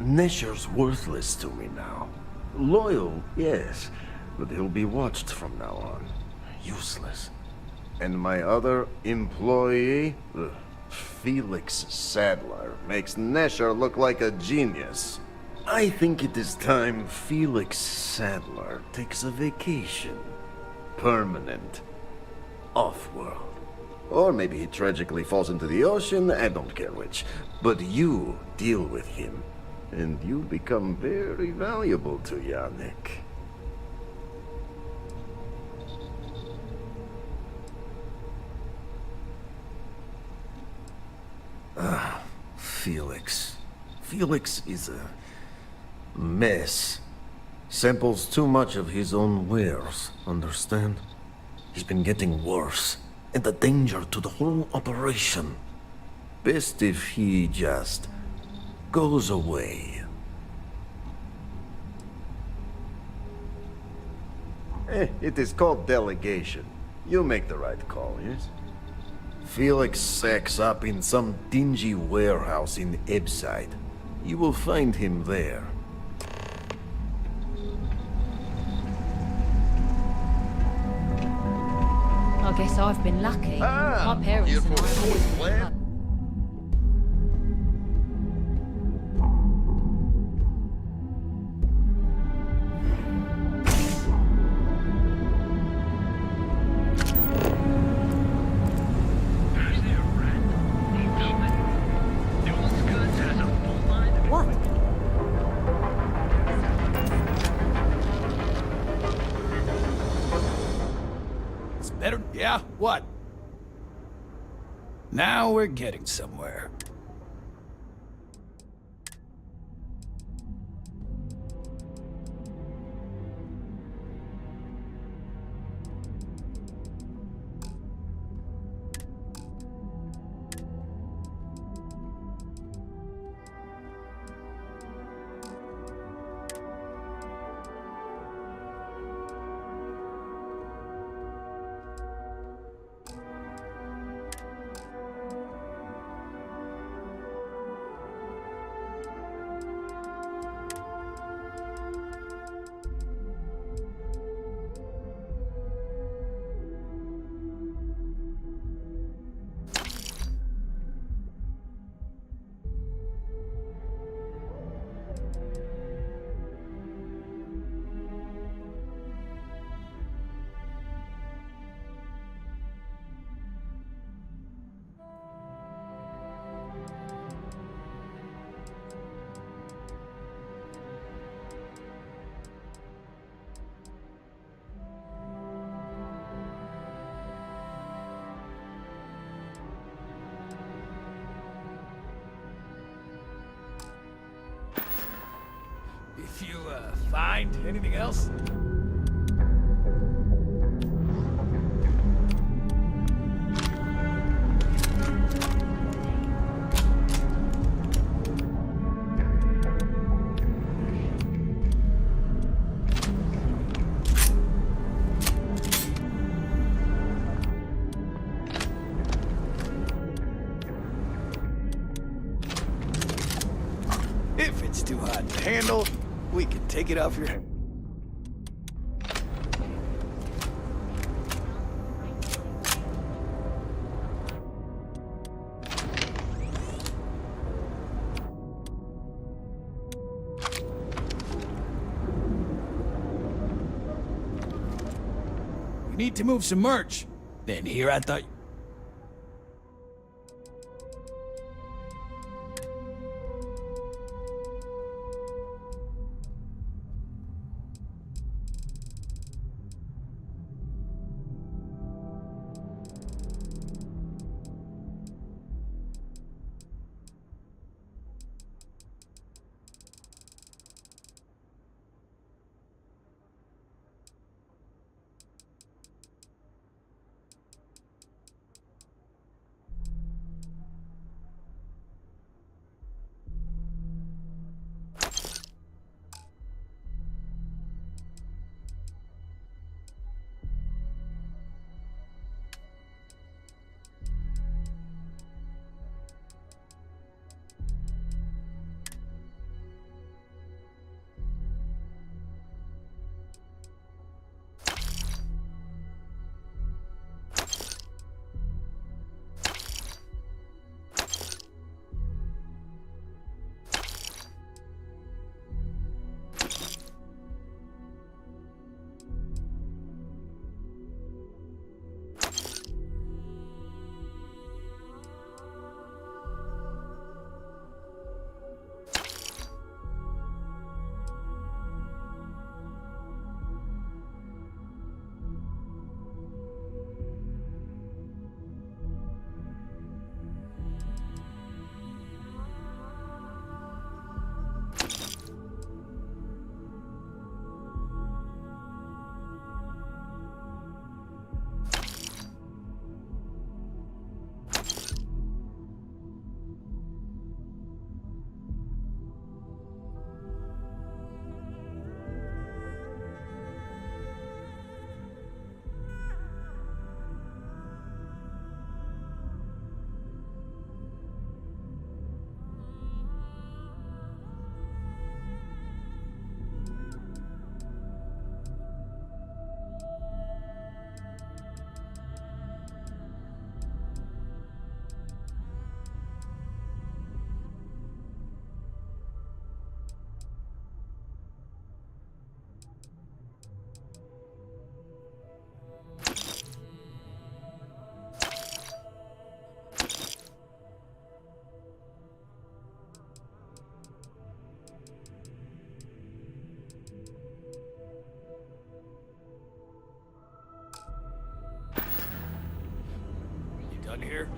S13: Nesher's worthless to me now. Loyal, yes, but he'll be watched from now on. Useless. And my other employee, Felix Sadler, makes Nesher look like a genius. I think it is time Felix Sadler takes a vacation. Permanent. Off-world. Or maybe he tragically falls into the ocean, I don't care which. But you deal with him, and you become very valuable to Yannick. Felix is a mess. Samples too much of his own wares, understand? He's been getting worse, and a danger to the whole operation. Best if he just goes away. It is called delegation. You make the right call, yes? Felix sacks up in some dingy warehouse in Ebside. You will find him there.
S16: I guess I've been lucky. My parents and I
S20: What?
S19: It's better. Yeah, what? Now we're getting somewhere. If you, find anything else? If it's too hot to handle, we can take it off your... We need to move some merch. Then here I thought...
S10: Done here?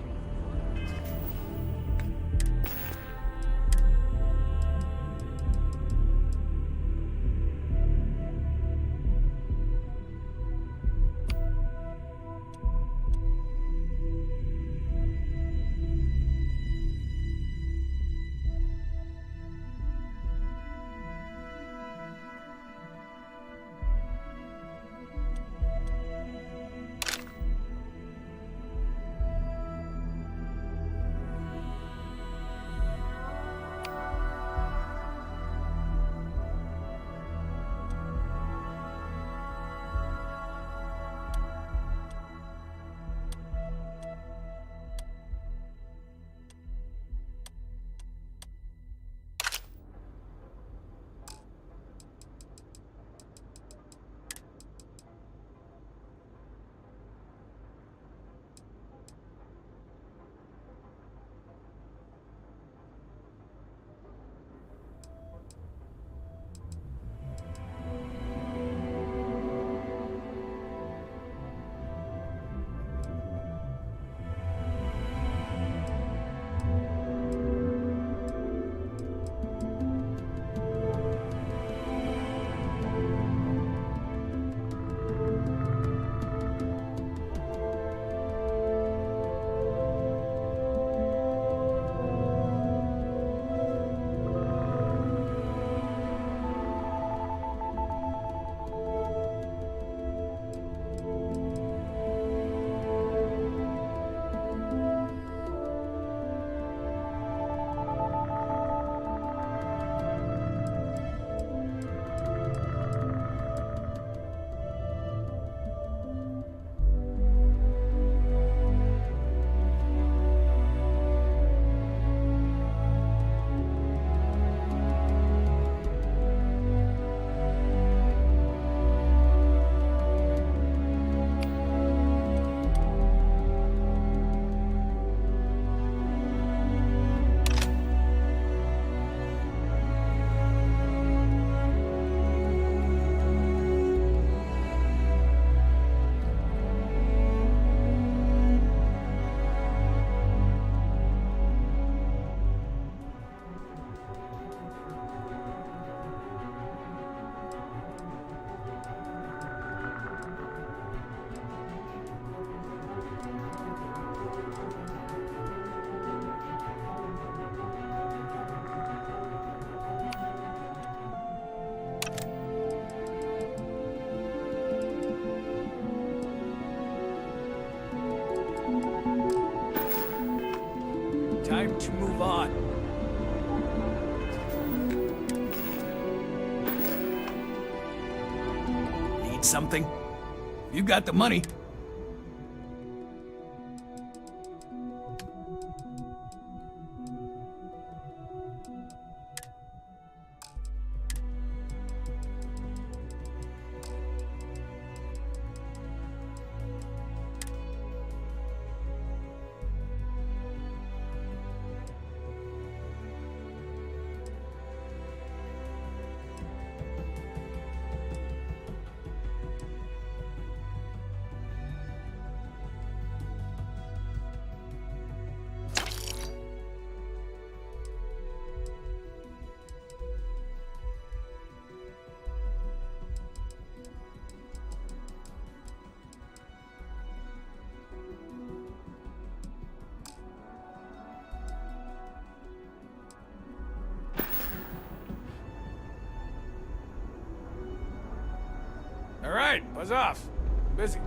S10: Time to move on. Need something? You got the money. All right, buzz off. Busy.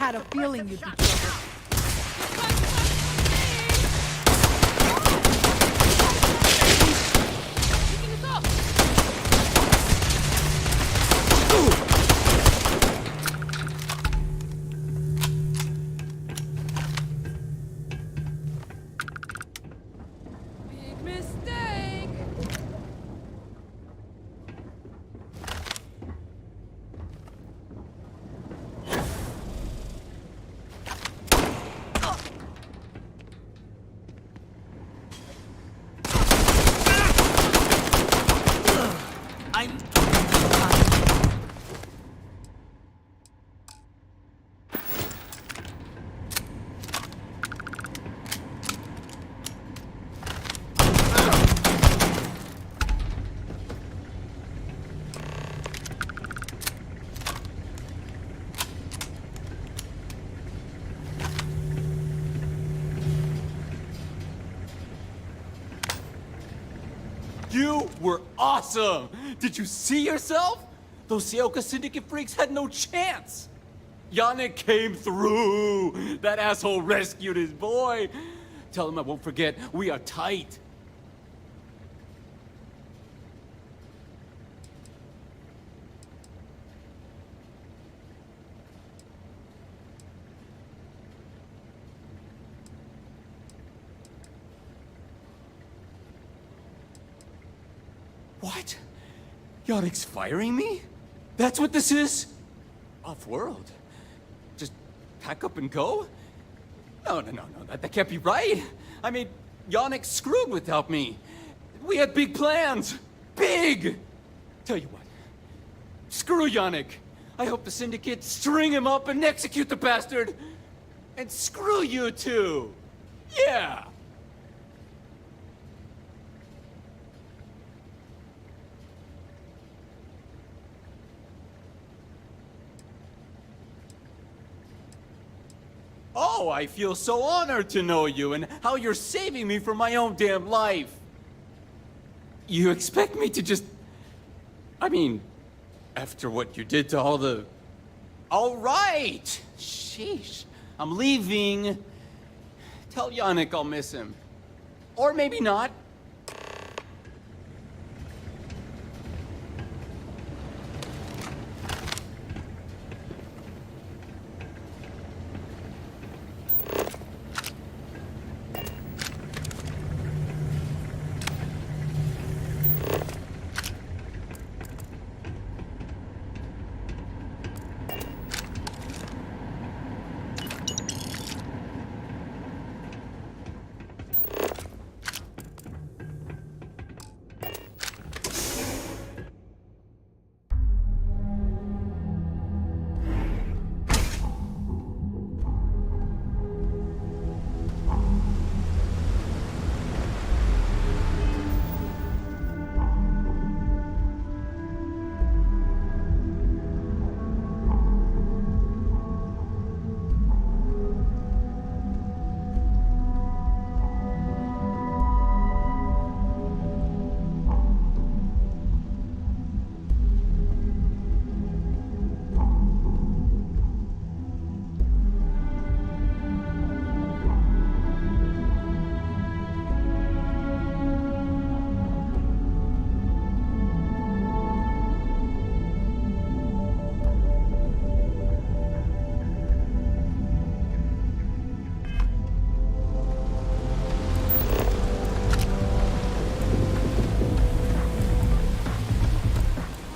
S5: had a feeling you'd be trouble.
S1: Big mistake.
S6: You were awesome! Did you see yourself? Those Sioka Syndicate freaks had no chance! Yannick came through! That asshole rescued his boy! Tell him I won't forget, we are tight! What? Yannick's firing me? That's what this is? Off-world? Just pack up and go? No, that can't be right. I mean, Yannick screwed without me. We had big plans. Big! Tell you what. Screw Yannick. I hope the Syndicate string him up and execute the bastard. And screw you too. Yeah! Oh, I feel so honored to know you and how you're saving me from my own damn life. You expect me to just... I mean, after what you did to all the... All right! Sheesh. I'm leaving. Tell Yannick I'll miss him. Or maybe not.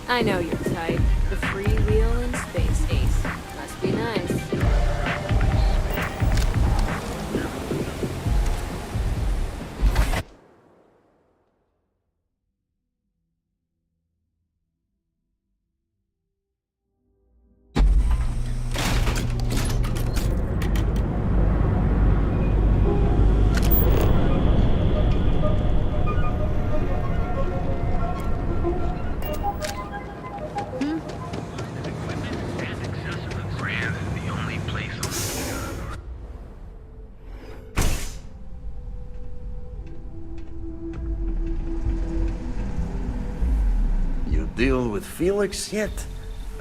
S1: I know you're tight. The freewheel in space, Ace. Must be nice.
S13: Deal with Felix yet?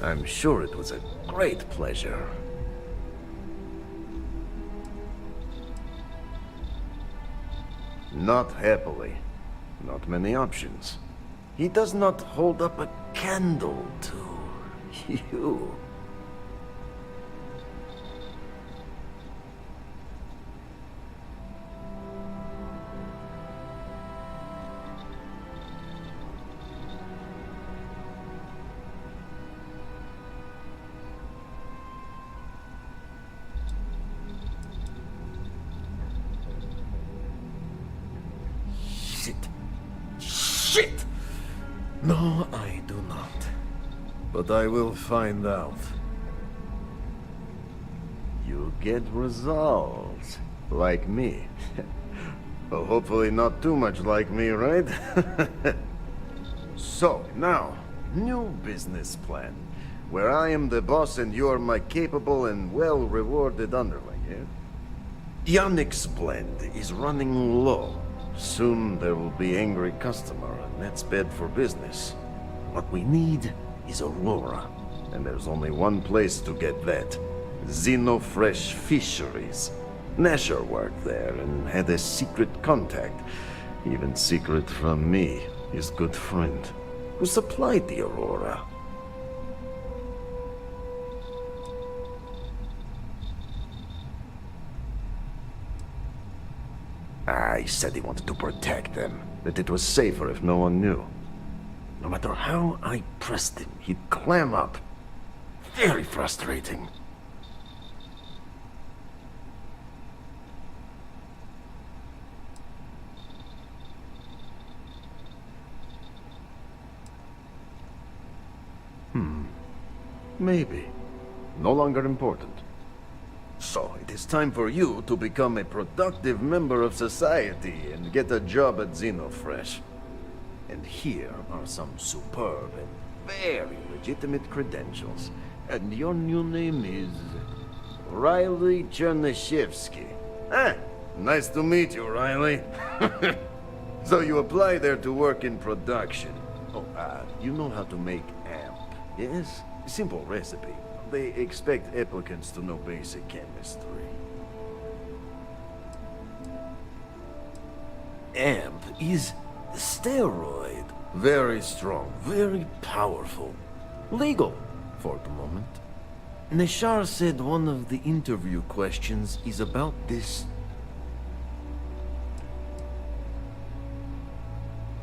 S13: I'm sure it was a great pleasure. Not happily. Not many options. He does not hold up a candle to you. Shit! No, I do not. But I will find out. You get results. Like me. Well, hopefully not too much like me, right? So, now, new business plan. Where I am the boss and you are my capable and well-rewarded underling, yeah? Yannick's blend is running low. Soon there will be angry customer, and that's bad for business. What we need is Aurora, and there's only one place to get that. Xenofresh Fisheries. Nasher worked there and had a secret contact, even secret from me, his good friend, who supplied the Aurora. He said he wanted to protect them, that it was safer if no one knew. No matter how I pressed him, he'd clam up. Very frustrating. Maybe. No longer important. So, it is time for you to become a productive member of society and get a job at Xenofresh. And here are some superb and very legitimate credentials. And your new name is... Riley Chernyshevsky. Ah, nice to meet you, Riley. So you apply there to work in production. Oh, you know how to make amp, yes? Simple recipe. They expect applicants to know basic chemistry. Amp is steroid. Very strong, very powerful. Legal, for the moment. Nishar said one of the interview questions is about this.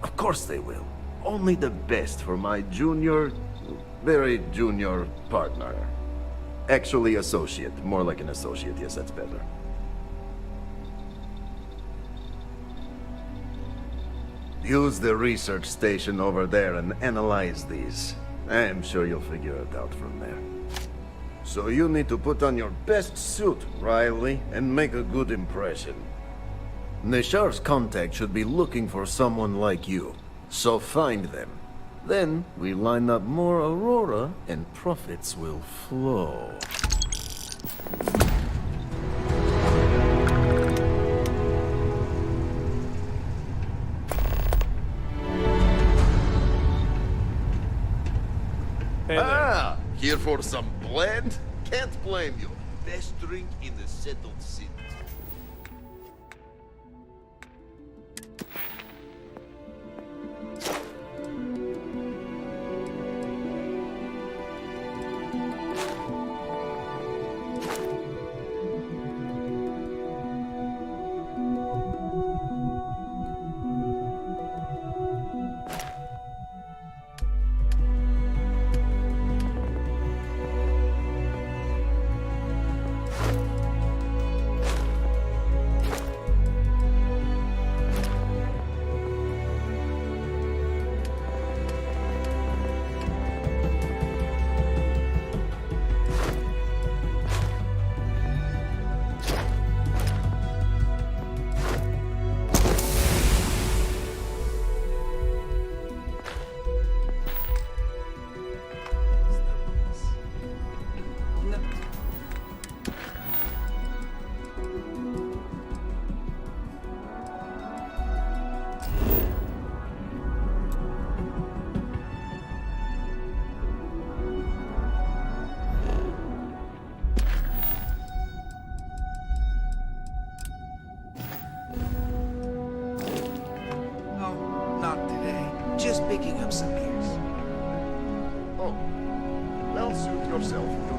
S13: Of course they will. Only the best for my junior, very junior partner. Actually associate, more like an associate, yes, that's better. Use the research station over there and analyze these. I'm sure you'll figure it out from there. So you need to put on your best suit, Riley, and make a good impression. Nishar's contact should be looking for someone like you, so find them. Then we line up more Aurora and profits will flow. Here for some blend? Can't blame you. Best drink in the settled city.
S4: yourself, Noodles.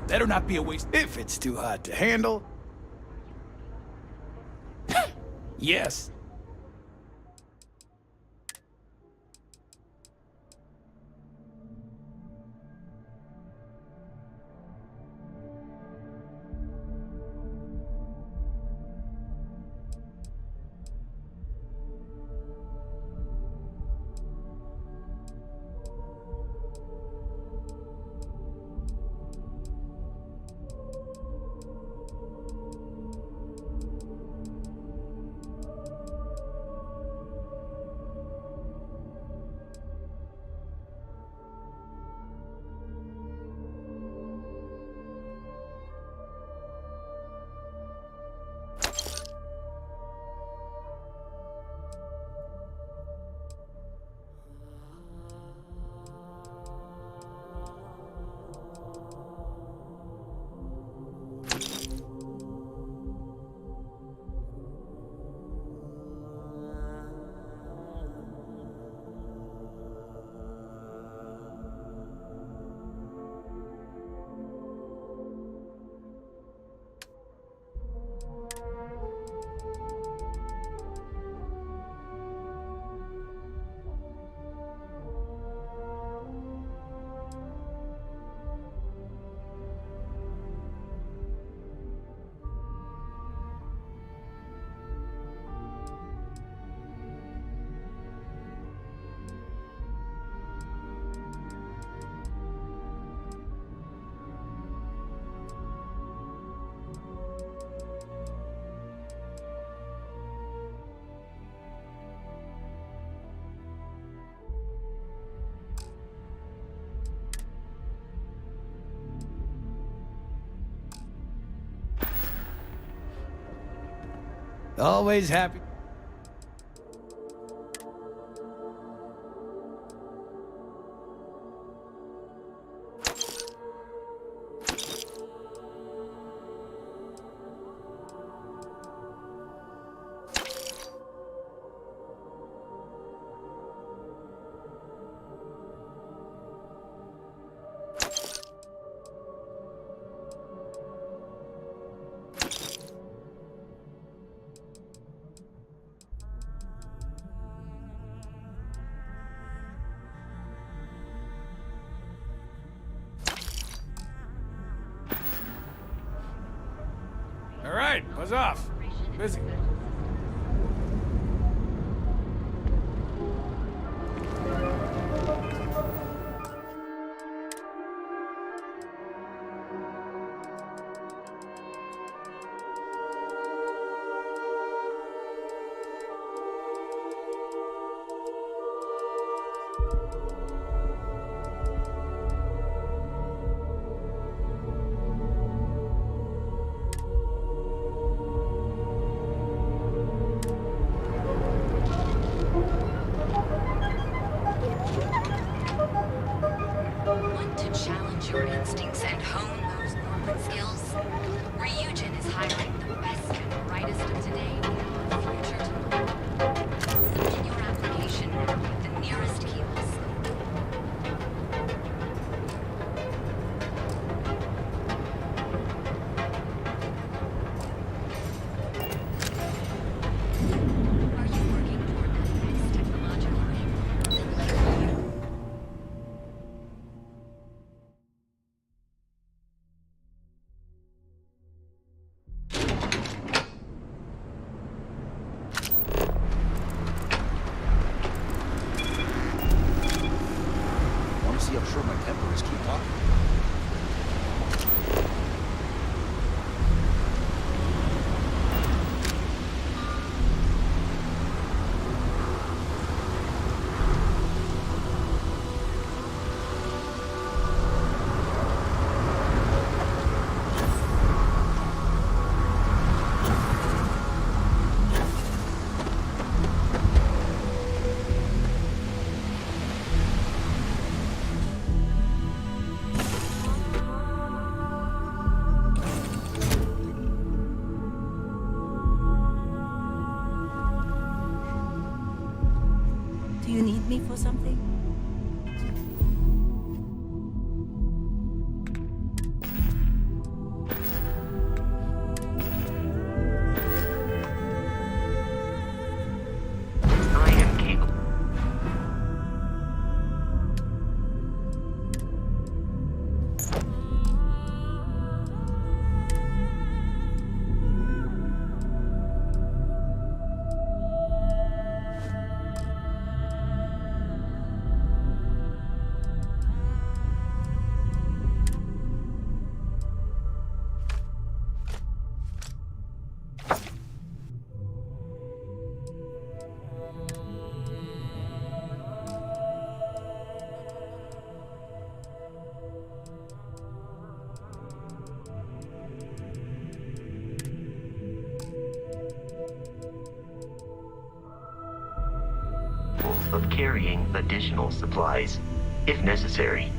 S10: Better not be a waste.
S12: If it's too hot to handle.
S10: Yes.
S12: Always happy.
S10: All right, buzz off. Busy.
S8: Want to challenge your instincts and hone those Norman skills? Ryujin is hiring the best and brightest of today and the future tomorrow. Submit your application now at the nearest kiosk. Are you working toward that next technological leap? Then let me know.
S5: Do you need me for something?
S3: I am capable. Of carrying additional supplies, if necessary.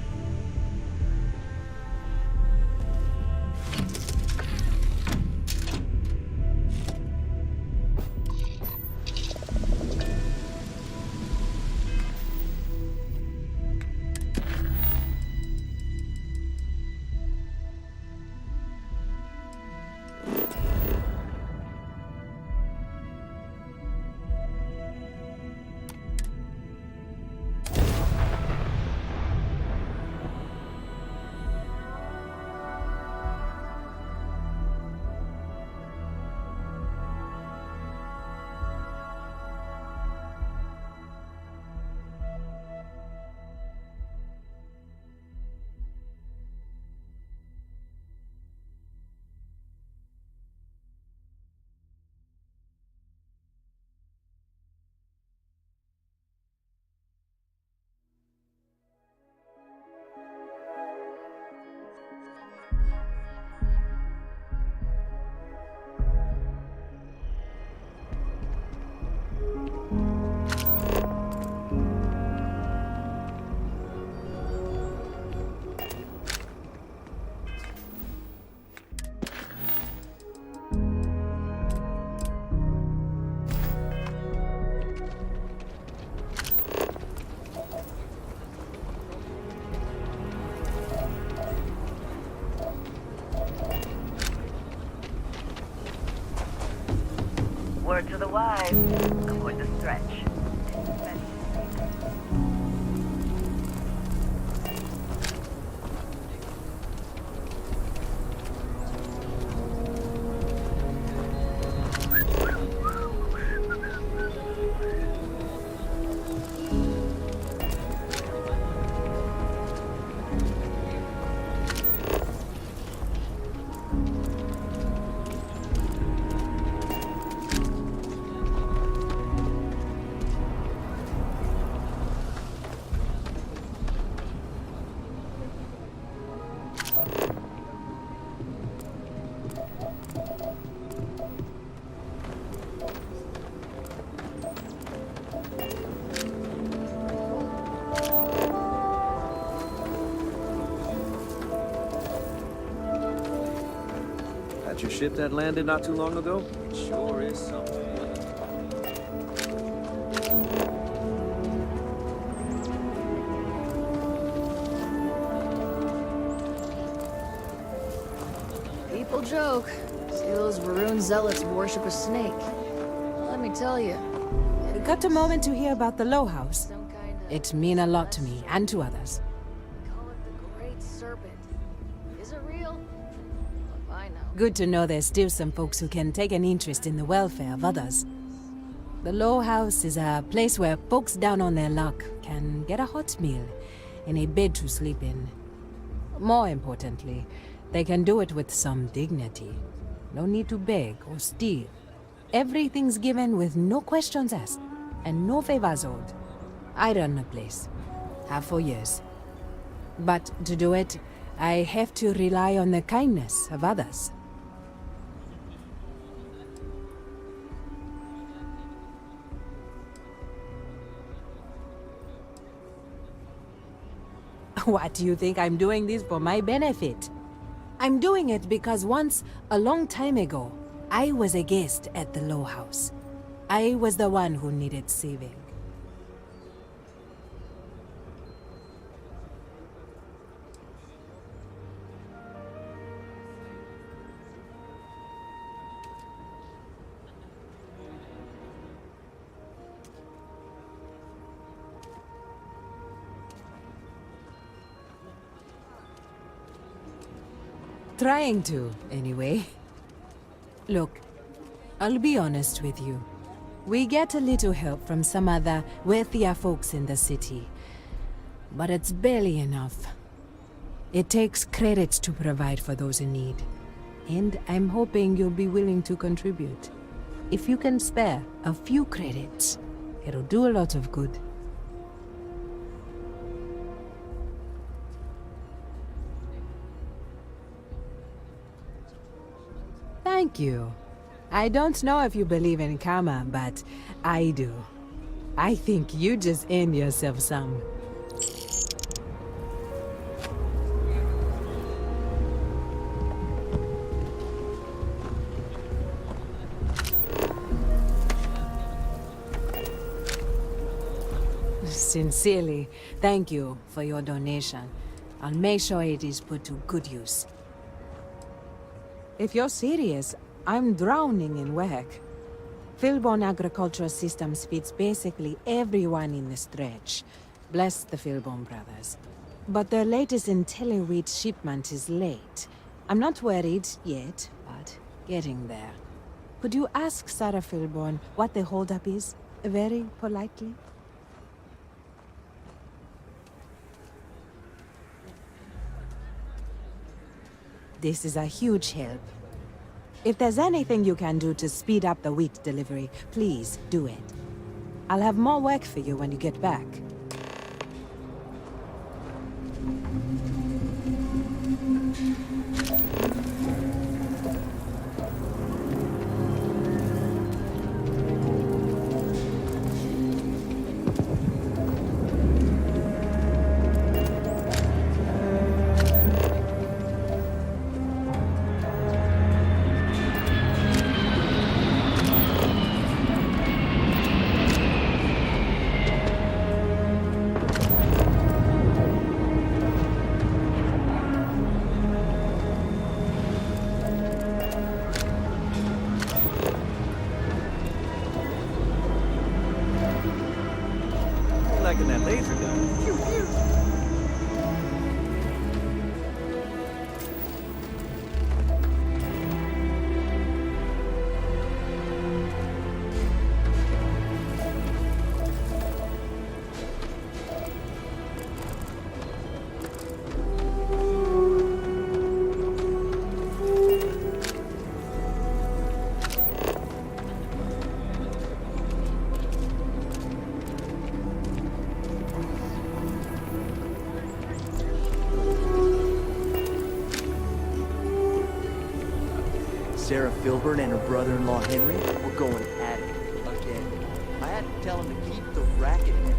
S4: Word to the wise. Avoid the stretch.
S18: That your ship that landed not too long ago? It sure is something.
S2: People joke. See those Varun zealots worship a snake. Let me tell you.
S23: Got a moment to hear about the Low House? It mean a lot to me and to others.
S2: Call it the Great Serpent. Is it real? Look, I know.
S23: Good to know there's still some folks who can take an interest in the welfare of others. The Low House is a place where folks down on their luck can get a hot meal and a bed to sleep in. More importantly, they can do it with some dignity. No need to beg or steal. Everything's given with no questions asked and no favors owed. I run the place. Have for years. But to do it, I have to rely on the kindness of others. What, do you think I'm doing this for my benefit? I'm doing it because once, a long time ago, I was a guest at the Low House. I was the one who needed saving. Trying to, anyway. Look, I'll be honest with you. We get a little help from some other wealthier folks in the city. But it's barely enough. It takes credits to provide for those in need. And I'm hoping you'll be willing to contribute. If you can spare a few credits, it'll do a lot of good. Thank you. I don't know if you believe in karma, but I do. I think you just earned yourself some. Sincerely, thank you for your donation. I'll make sure it is put to good use. If you're serious, I'm drowning in work. Philbone Agricultural Systems feeds basically everyone in the stretch. Bless the Philbone brothers. But their latest IntelliWheat shipment is late. I'm not worried yet, but getting there. Could you ask Sarah Philbone what the holdup is? Very politely? This is a huge help. If there's anything you can do to speed up the wheat delivery, please do it. I'll have more work for you when you get back.
S18: Liking that laser gun. Pew, pew.
S17: Sarah Filburn and her brother-in-law Henry were going at it again. I had to tell him to keep the racket down.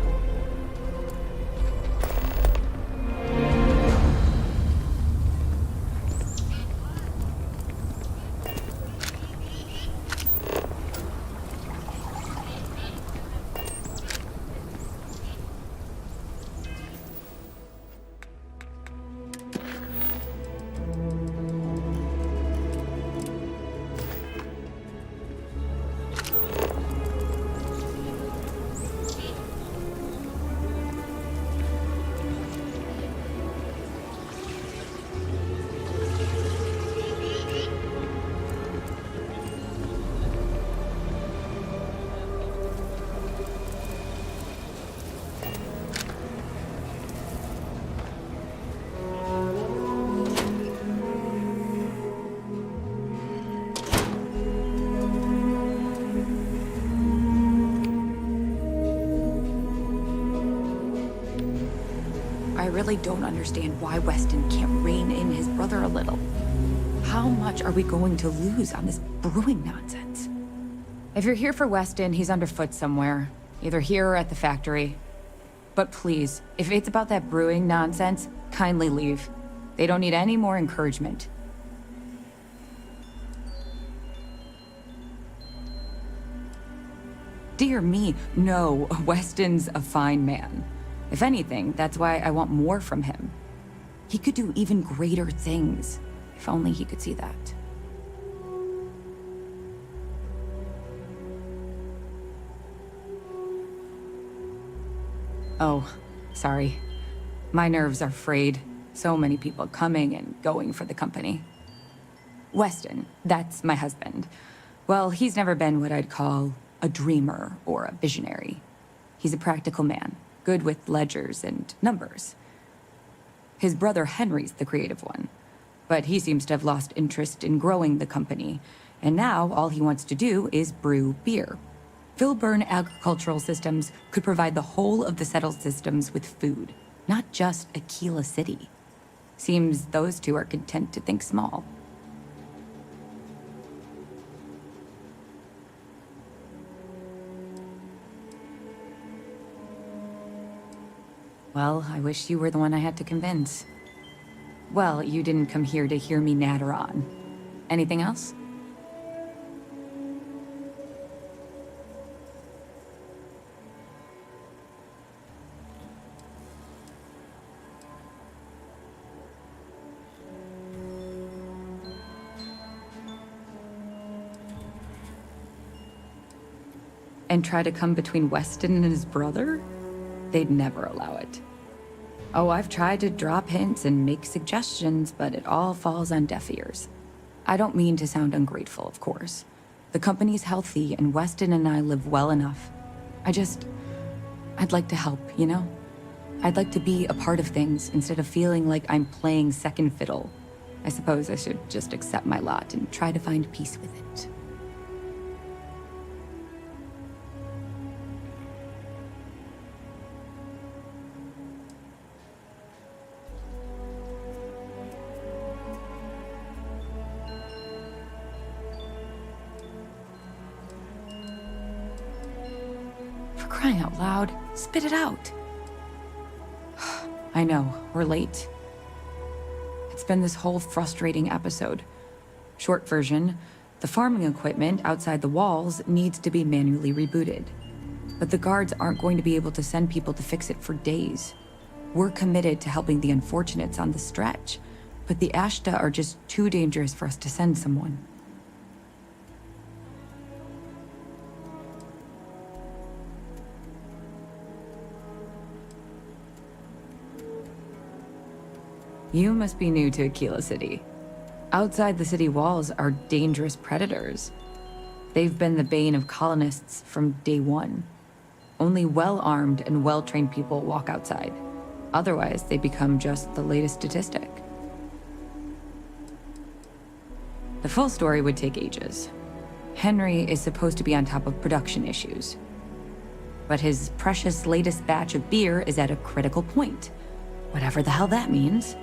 S21: I really don't understand why Weston can't rein in his brother a little. How much are we going to lose on this brewing nonsense? If you're here for Weston, he's underfoot somewhere. Either here or at the factory. But please, if it's about that brewing nonsense, kindly leave. They don't need any more encouragement. Dear me, no, Weston's a fine man. If anything, that's why I want more from him. He could do even greater things, if only he could see that. Oh, sorry. My nerves are frayed. So many people coming and going for the company. Weston, that's my husband. Well, he's never been what I'd call a dreamer or a visionary. He's a practical man, good with ledgers and numbers. His brother Henry's the creative one, but he seems to have lost interest in growing the company, and now all he wants to do is brew beer. Filburn Agricultural Systems could provide the whole of the settled systems with food, not just Aquila City. Seems those two are content to think small. Well, I wish you were the one I had to convince. Well, you didn't come here to hear me natter on. Anything else? And try to come between Weston and his brother? They'd never allow it. Oh, I've tried to drop hints and make suggestions, but it all falls on deaf ears. I don't mean to sound ungrateful, of course. The company's healthy, and Weston and I live well enough. I'd like to help, you know? I'd like to be a part of things instead of feeling like I'm playing second fiddle. I suppose I should just accept my lot and try to find peace with it. Crying out loud, spit it out. I know, we're late. It's been this whole frustrating episode. Short version, the farming equipment outside the walls needs to be manually rebooted. But the guards aren't going to be able to send people to fix it for days. We're committed to helping the unfortunates on the stretch, but the Ashta are just too dangerous for us to send someone. You must be new to Aquila City. Outside the city walls are dangerous predators. They've been the bane of colonists from day one. Only well-armed and well-trained people walk outside. Otherwise, they become just the latest statistic. The full story would take ages. Henry is supposed to be on top of production issues. But his precious latest batch of beer is at a critical point. Whatever the hell that means.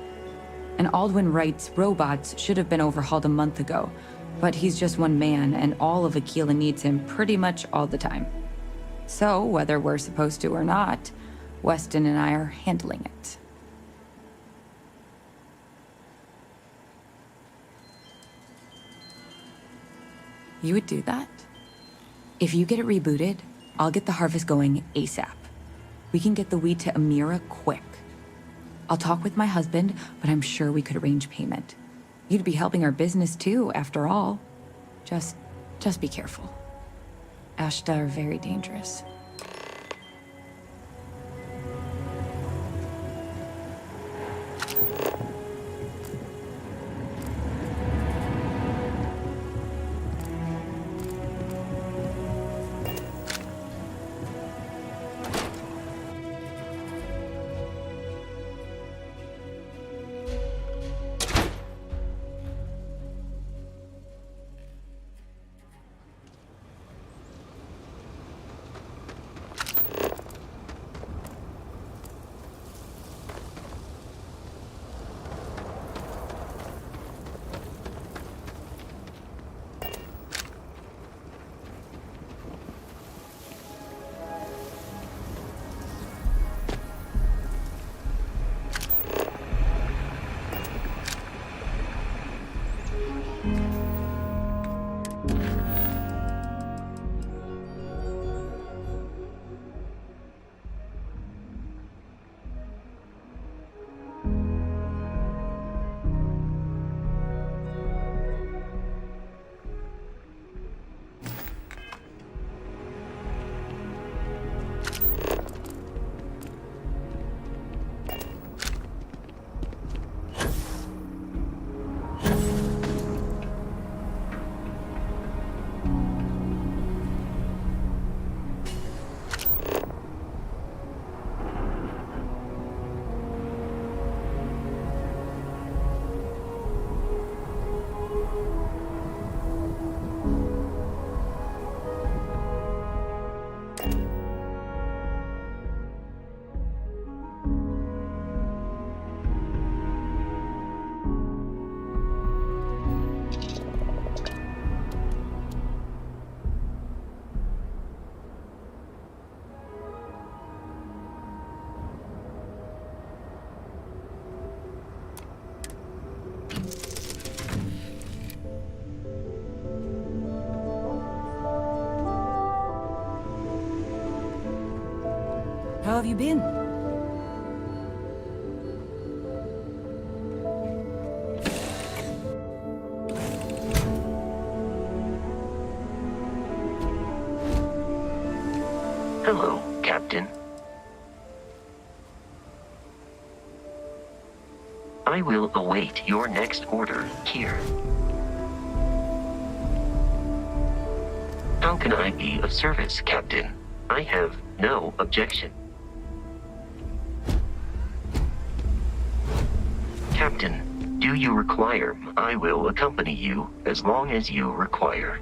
S21: And Aldwin Wright's robots should have been overhauled a month ago, but he's just one man, and all of Aquila needs him pretty much all the time. So, whether we're supposed to or not, Weston and I are handling it. You would do that? If you get it rebooted, I'll get the harvest going ASAP. We can get the wheat to Amira quick. I'll talk with my husband, but I'm sure we could arrange payment. You'd be helping our business too, after all. Just be careful. Ashta are very dangerous.
S5: How have you been?
S7: Hello, Captain. I will await your next order here. How can I be of service, Captain? I have no objection. Captain, do you require? I will accompany you as long as you require.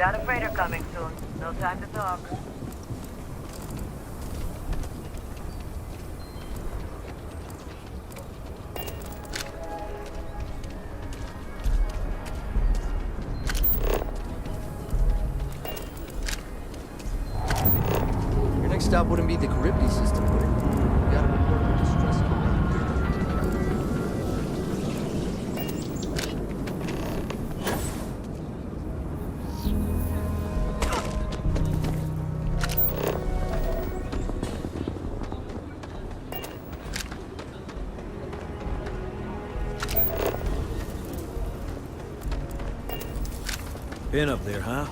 S4: Got a freighter coming soon. No time to talk.
S17: Your next stop wouldn't be the Charybdis system, would it? You got a report of a distress call.
S12: Been up there, huh?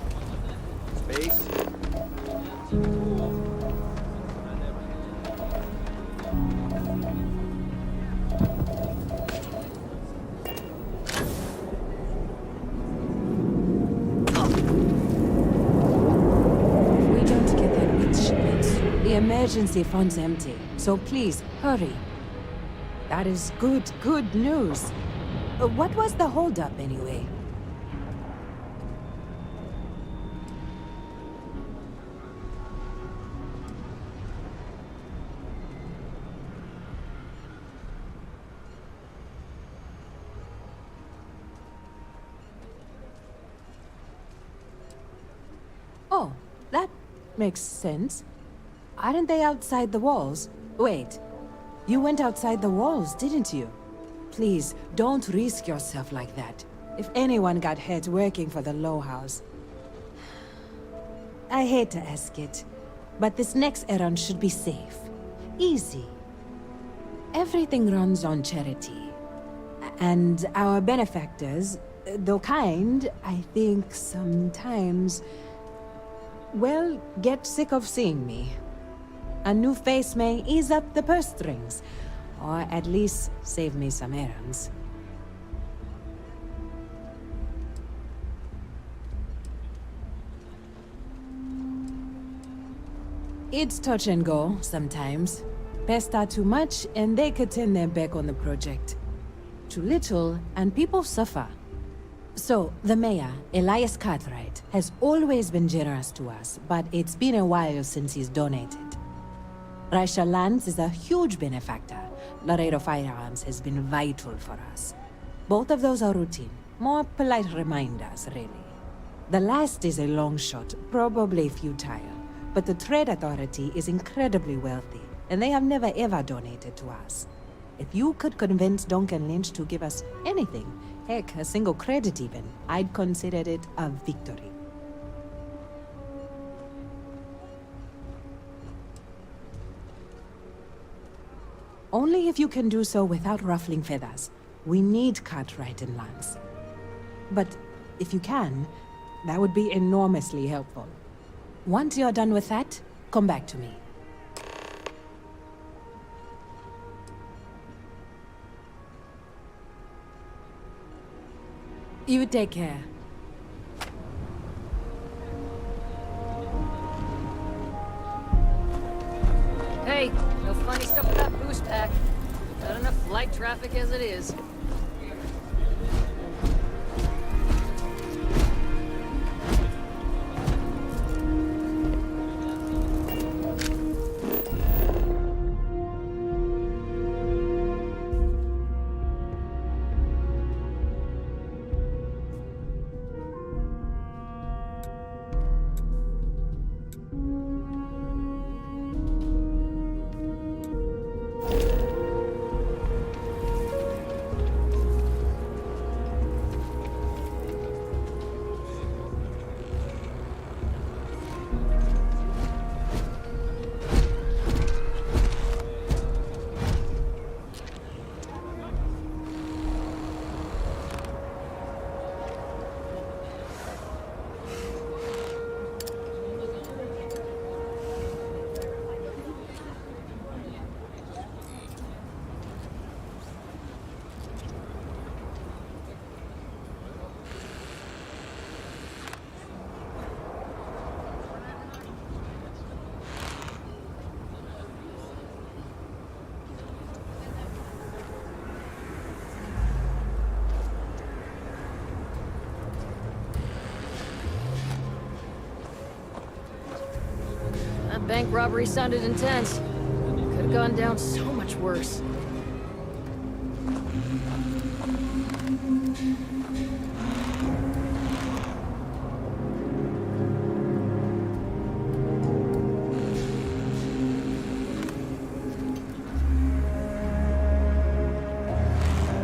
S17: Space?
S23: We don't get that with shipments. The emergency fund's empty, so please, hurry. That is good news. What was the holdup, anyway? Oh, that makes sense. Aren't they outside the walls? Wait, you went outside the walls, didn't you? Please, don't risk yourself like that. If anyone got hurt working for the Low House. I hate to ask it, but this next errand should be safe. Easy. Everything runs on charity. And our benefactors, though kind, I think sometimes, well, get sick of seeing me. A new face may ease up the purse strings, or at least save me some errands. It's touch and go, sometimes. Pester too much, and they could turn their back on the project. Too little, and people suffer. So, the mayor, Elias Cartwright, has always been generous to us, but it's been a while since he's donated. Raisha Lands is a huge benefactor. Laredo Firearms has been vital for us. Both of those are routine, more polite reminders, really. The last is a long shot, probably futile, but the Trade Authority is incredibly wealthy, and they have never ever donated to us. If you could convince Duncan Lynch to give us anything, heck, a single credit even, I'd consider it a victory. Only if you can do so without ruffling feathers. We need Cartwright and Lance. But if you can, that would be enormously helpful. Once you're done with that, come back to me. You take care.
S1: Hey, no funny stuff with that boost pack. Got enough flight traffic as it is. bank robbery sounded intense. Could have gone down so much worse.